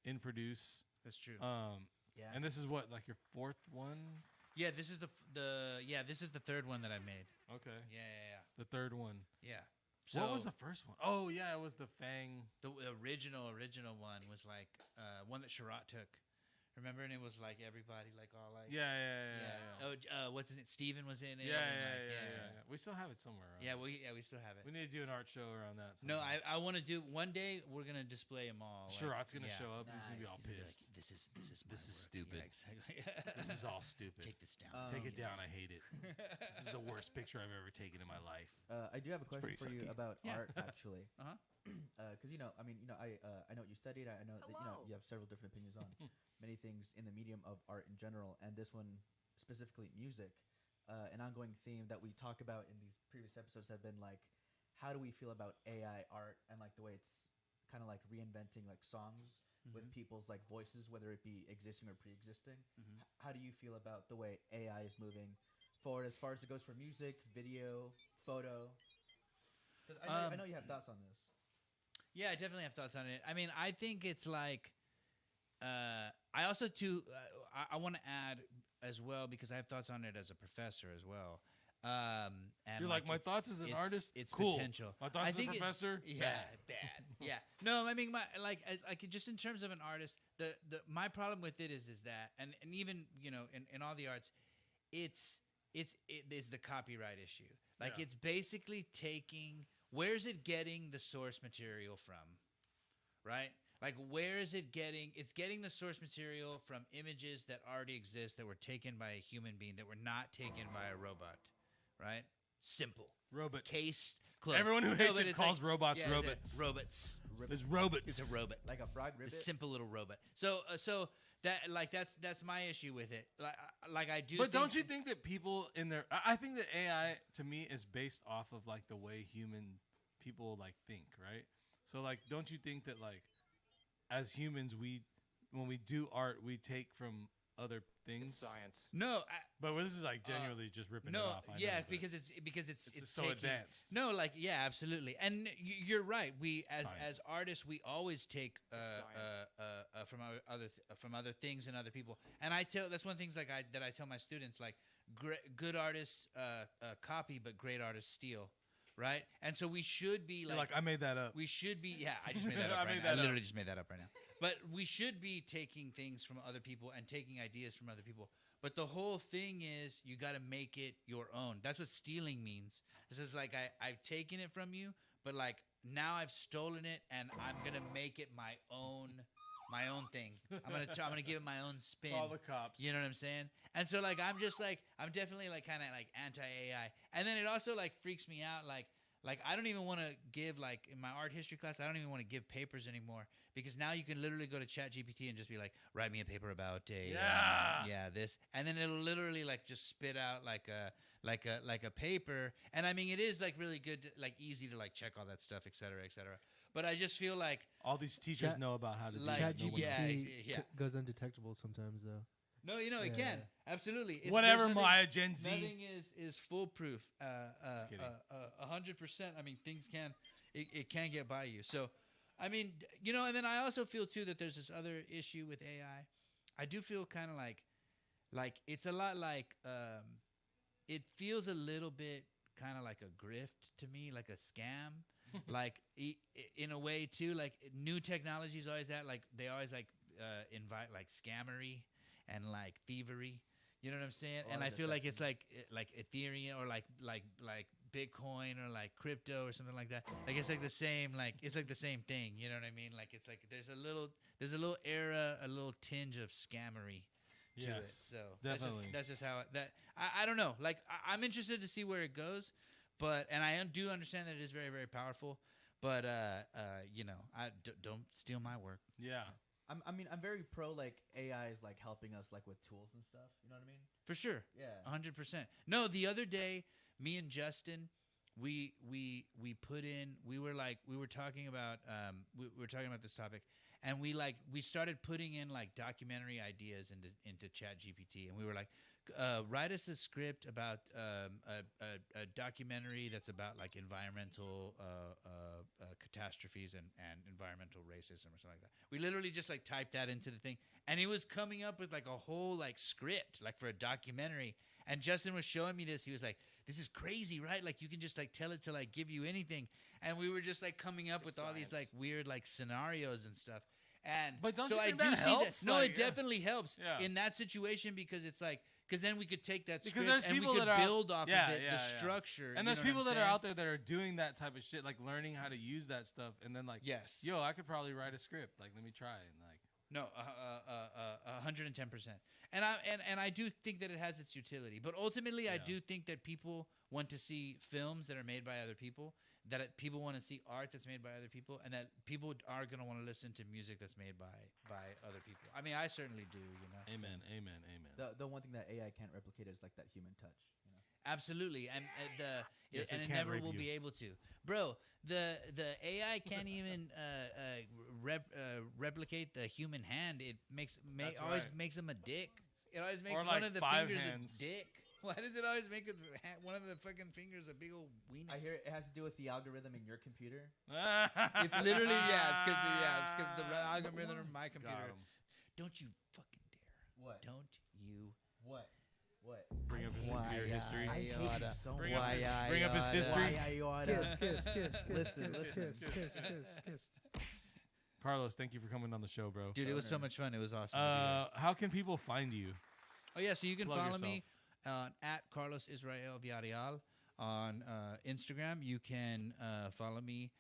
in produce. That's true. Yeah. And this is what, like your fourth one? Yeah, this is this is the third one that I made. Okay. Yeah. The third one. Yeah. What was the first one? Oh yeah, it was the Fang. the original one was like one that Sherrod took. Remember, and it was like everybody like all like Yeah. Oh, what's his name? Steven was in it. Yeah, and, yeah. We still have it somewhere. Around. Yeah, we still have it. We need to do an art show around that. No, sometime. I want to do one day. We're gonna display them all. Sure, like, Rod's gonna show up and he's gonna be all He's gonna be pissed. like, this is my This is work." stupid. Yeah, exactly. This is all stupid. Take this down. Take it down. I hate it. This is the worst picture I've ever taken in my life. I do have a question pretty for you sucky. about Yeah. art, actually. Uh-huh. Because I know what you studied. I know that you have several different opinions on many things in the medium of art in general, and this one specifically music. An ongoing theme that we talk about in these previous episodes have been like, how do we feel about AI art and like the way it's kind of like reinventing like songs with people's like voices, whether it be existing or pre-existing. How do you feel about the way AI is moving forward as far as it goes for music, video, photo? Because I know you have thoughts on this. Yeah, I definitely have thoughts on it. I mean, I think it's like, I also too, I want to add as well because I have thoughts on it as a professor as well. And You're like, my it's- thoughts as an it's- artist. it's cool. potential. My thoughts I as a think it- professor. Yeah, bad. Yeah. No, I mean, like just in terms of an artist, my problem with it is that, and even in all the arts, it is the copyright issue. Like Yeah. it's basically taking, where's it getting the source material from, right? Like where is it getting? It's getting the source material from images that already exist that were taken by a human being that were not taken by a robot, right? Simple. Robot. Case closed. Everyone who No, hates but it it's calls like- robots yeah, robots. Robots. There's robots. It's a robot. Like a frog A ribbit. simple little robot. So that's my issue with it. Like I do. But don't you think that people in their I think that AI to me is based off of like the way human people like think, right? So like don't you think that like as humans when we do art we take from other things? Science. No. But this is like genuinely just ripping No. it off. I know, Yeah, but because it's just so taking- advanced. No, like yeah, absolutely. And you're right. We Science. as artists, we always take from other things and other people. And that's one of the things like that I tell my students, like good artists copy, but great artists steal. Right, and so we should be You're like I made that up. we should be. Yeah, I just made that up. I right made now. that I up. literally just made that up right now. But we should be taking things from other people and taking ideas from other people. But the whole thing is you got to make it your own. That's what stealing means. This is like I've taken it from you, but like now I've stolen it and I'm gonna make it my own thing. I'm gonna give it my own spin. Call the cops. You know what I'm saying? And so like I'm definitely like kind of like anti AI. And then it also like freaks me out like I don't even want to give like in my art history class I don't even want to give papers anymore because now you can literally go to ChatGPT and just be like write me a paper about this and then it'll literally like just spit out like a paper and I mean it is like really good like easy to like check all that stuff et cetera, but I just feel like All these teachers Chat- know about how to do like, it. No one yeah, knows. yeah. Goes undetectable sometimes though. no it Yeah. can absolutely Whatever, there's nothing- Maya Gen Z. Nothing is foolproof. Just kidding. 100%. I mean, things can it can get by you. So, I mean, and then I also feel too that there's this other issue with AI. I do feel kind of like it's a lot like it feels a little bit kind of like a grift to me, like a scam. Like in a way too, like new technology is always that. Like they always like invite like scammery and like thievery. You know what I'm saying? A lot And of I feel like it's deception. like Ethereum or like Bitcoin or like crypto or something like that. Like it's like the same thing. You know what I mean? Like it's like there's a little era, a little tinge of scammery to it. Yes, So definitely. that's just how I don't know. Like I'm interested to see where it goes, and I do understand that it is very very powerful. But don't steal my work. Yeah. I'm very pro like AI is like helping us like with tools and stuff. You know what I mean? For sure. Yeah. 100%. No, the other day, me and Justin, we put in. We were talking about we were talking about this topic, and we started putting in like documentary ideas into Chat GPT, and we were like, write us a script about a documentary that's about like environmental catastrophes and environmental racism or something like that. We literally just like typed that into the thing, and he was coming up with like a whole like script like for a documentary. And Justin was showing me this. He was like, "This is crazy, right? Like you can just like tell it to like give you anything." And we were just like coming up with all these like weird like scenarios and stuff. And But don't so you I think do that see helps? that. No, Like, it yeah. definitely helps Yeah. in that situation because it's like because then we could take that Because script there's and we people could that are build off yeah, of it, yeah, the yeah. structure. And you there's know what people I'm that are saying? out there that are doing that type of shit, like learning how to use that stuff, and then like, Yes. yo, I could probably write a script. Like, let me try, and like, No, 110%. And I do think that it has its utility. But ultimately, I Yeah. do think that people want to see films that are made by other people, that people want to see art that's made by other people, and that people are going to want to listen to music that's made by other people. I mean, I certainly do, you know. amen, amen, amen. The one thing that AI can't replicate is like that human touch. You know? Absolutely, and Yes, and it it can't never rape will you. be able to, bro. The AI can't even replicate the human hand. It That's always right. makes him a dick. It always makes Or one like of the 5 fingers hands. a dick. Why does it always make one of the fucking fingers a big old weenus? I hear it has to do with the algorithm in your computer. It's literally it's because the algorithm in my computer. Got 'em. Don't you fucking dare! What? Don't you? What? What? Bring up his Why, computer history. I hate you so Bring much. up bring up his history. Why I oughta- Kiss, kiss, kiss, kiss, Listen, kiss, listen. kiss, kiss, kiss, kiss. Carlos, thank you for coming on the show, bro. Dude, it was so much fun. It was awesome. to be here. How can people find you? Oh yeah, so you can Plug follow me yourself. at Carlos Israel Villarreal on Instagram. You can follow me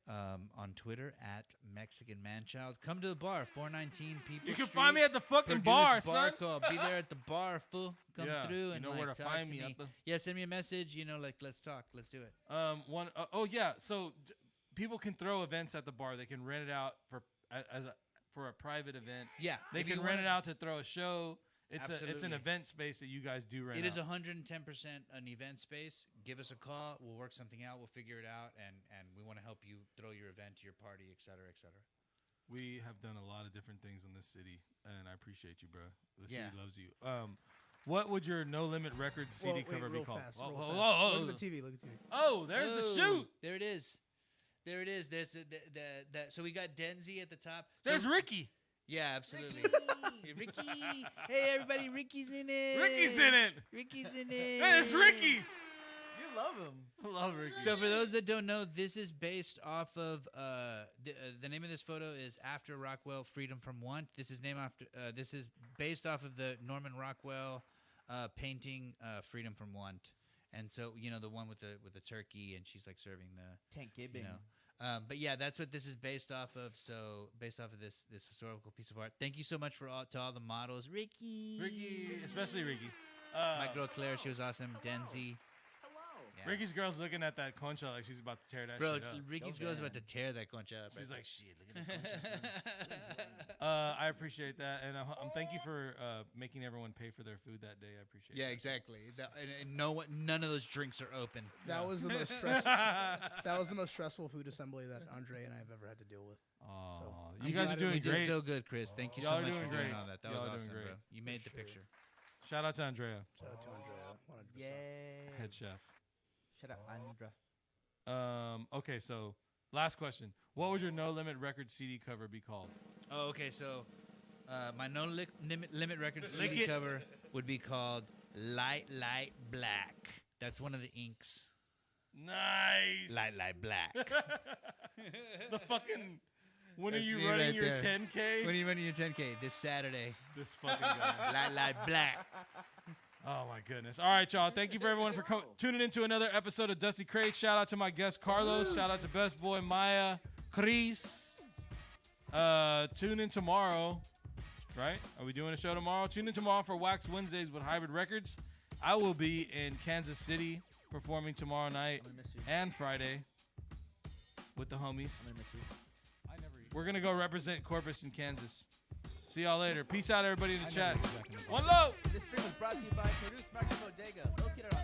on Twitter at Mexican Manchild. Come to the bar, 419 People You can Street. find me at the fucking bar, son. Call. Be there at the bar, fool. Come Yeah, through you and know like, where to talk find to me at the- Yeah, send me a message. You know, like let's talk. Let's do it. Oh yeah. So people can throw events at the bar. They can rent it out for a private event. Yeah, They if you can rent wanna- it out to throw a show. It's an Absolutely. event space that you guys do rent It is out. 110% an event space. Give us a call. We'll work something out. We'll figure it out, and we want to help you throw your event, your party, et cetera, et cetera. We have done a lot of different things in this city, and I appreciate you, bro. The Yeah. city loves you. What would your No Limit Records CD Whoa, wait, cover be real called? fast, Whoa, real whoa, fast. whoa, whoa. Look at the TV. Look at the TV. Oh, there's the shoot. There it is. There it is. There's the so we got Denzi at the top. So- There's Ricky. Yeah, absolutely. Ricky. Hey, everybody. Ricky's in it. Ricky's in it. Ricky's in it. Hey, it's Ricky. You love him. I love Ricky. So for those that don't know, this is based off of the name of this photo is After Rockwell Freedom from Want. This is named after this is based off of the Norman Rockwell painting Freedom from Want. And so, you know, the one with the turkey and she's like serving the Thanksgiving. you know. But yeah, that's what this is based off of. So based off of this historical piece of art. Thank you so much to all the models. Ricky, especially Ricky. my girl Claire, she was awesome. Denzi, yeah. Ricky's girl's looking at that concha like she's about to tear that bro, shit up. Ricky's girl's about to tear that concha up. She's right like, shit, look at that concha. I appreciate that, and I'm thank you for making everyone pay for their food that day. I appreciate. yeah, that. exactly. And none of those drinks are open. That was the most stressful. That was the most stressful food assembly that Andre and I have ever had to deal with. Aw, So, you I'm guys glad are it- doing You did great. so good, Chris. Thank you Y'all so are much doing for doing great. all that. That Y'all was are doing awesome, great. bro. You made the sure. picture. Shout out to Andrea, Shout out to Andrea, 100%. Yay. head chef. Shut up, Andra. Okay, so last question. What would your No Limit Records CD cover be called? Oh, okay. So, my limit record Lick CD it. cover would be called Light Black. That's one of the inks. Nice. Light Black. The fucking. When are That's you me running right your there. 10K? When are you running your 10K? This Saturday. This fucking guy. Light Black. Oh my goodness. All right, y'all. Thank you for everyone for tuning into another episode of Dusty Crate. Shout out to my guest Carlos. Shout out to Best Boy Maya, Chris. Tune in tomorrow. Right? Are we doing a show tomorrow? Tune in tomorrow for Wax Wednesdays with Hybrid Records. I will be in Kansas City performing tomorrow night I'm gonna miss you. and Friday with the homies. I'm gonna miss you. We're gonna go represent Corpus in Kansas. See y'all later. Peace out, everybody in the I chat. never go back in the One love. This stream was brought to you by Produce Market Bodega, located on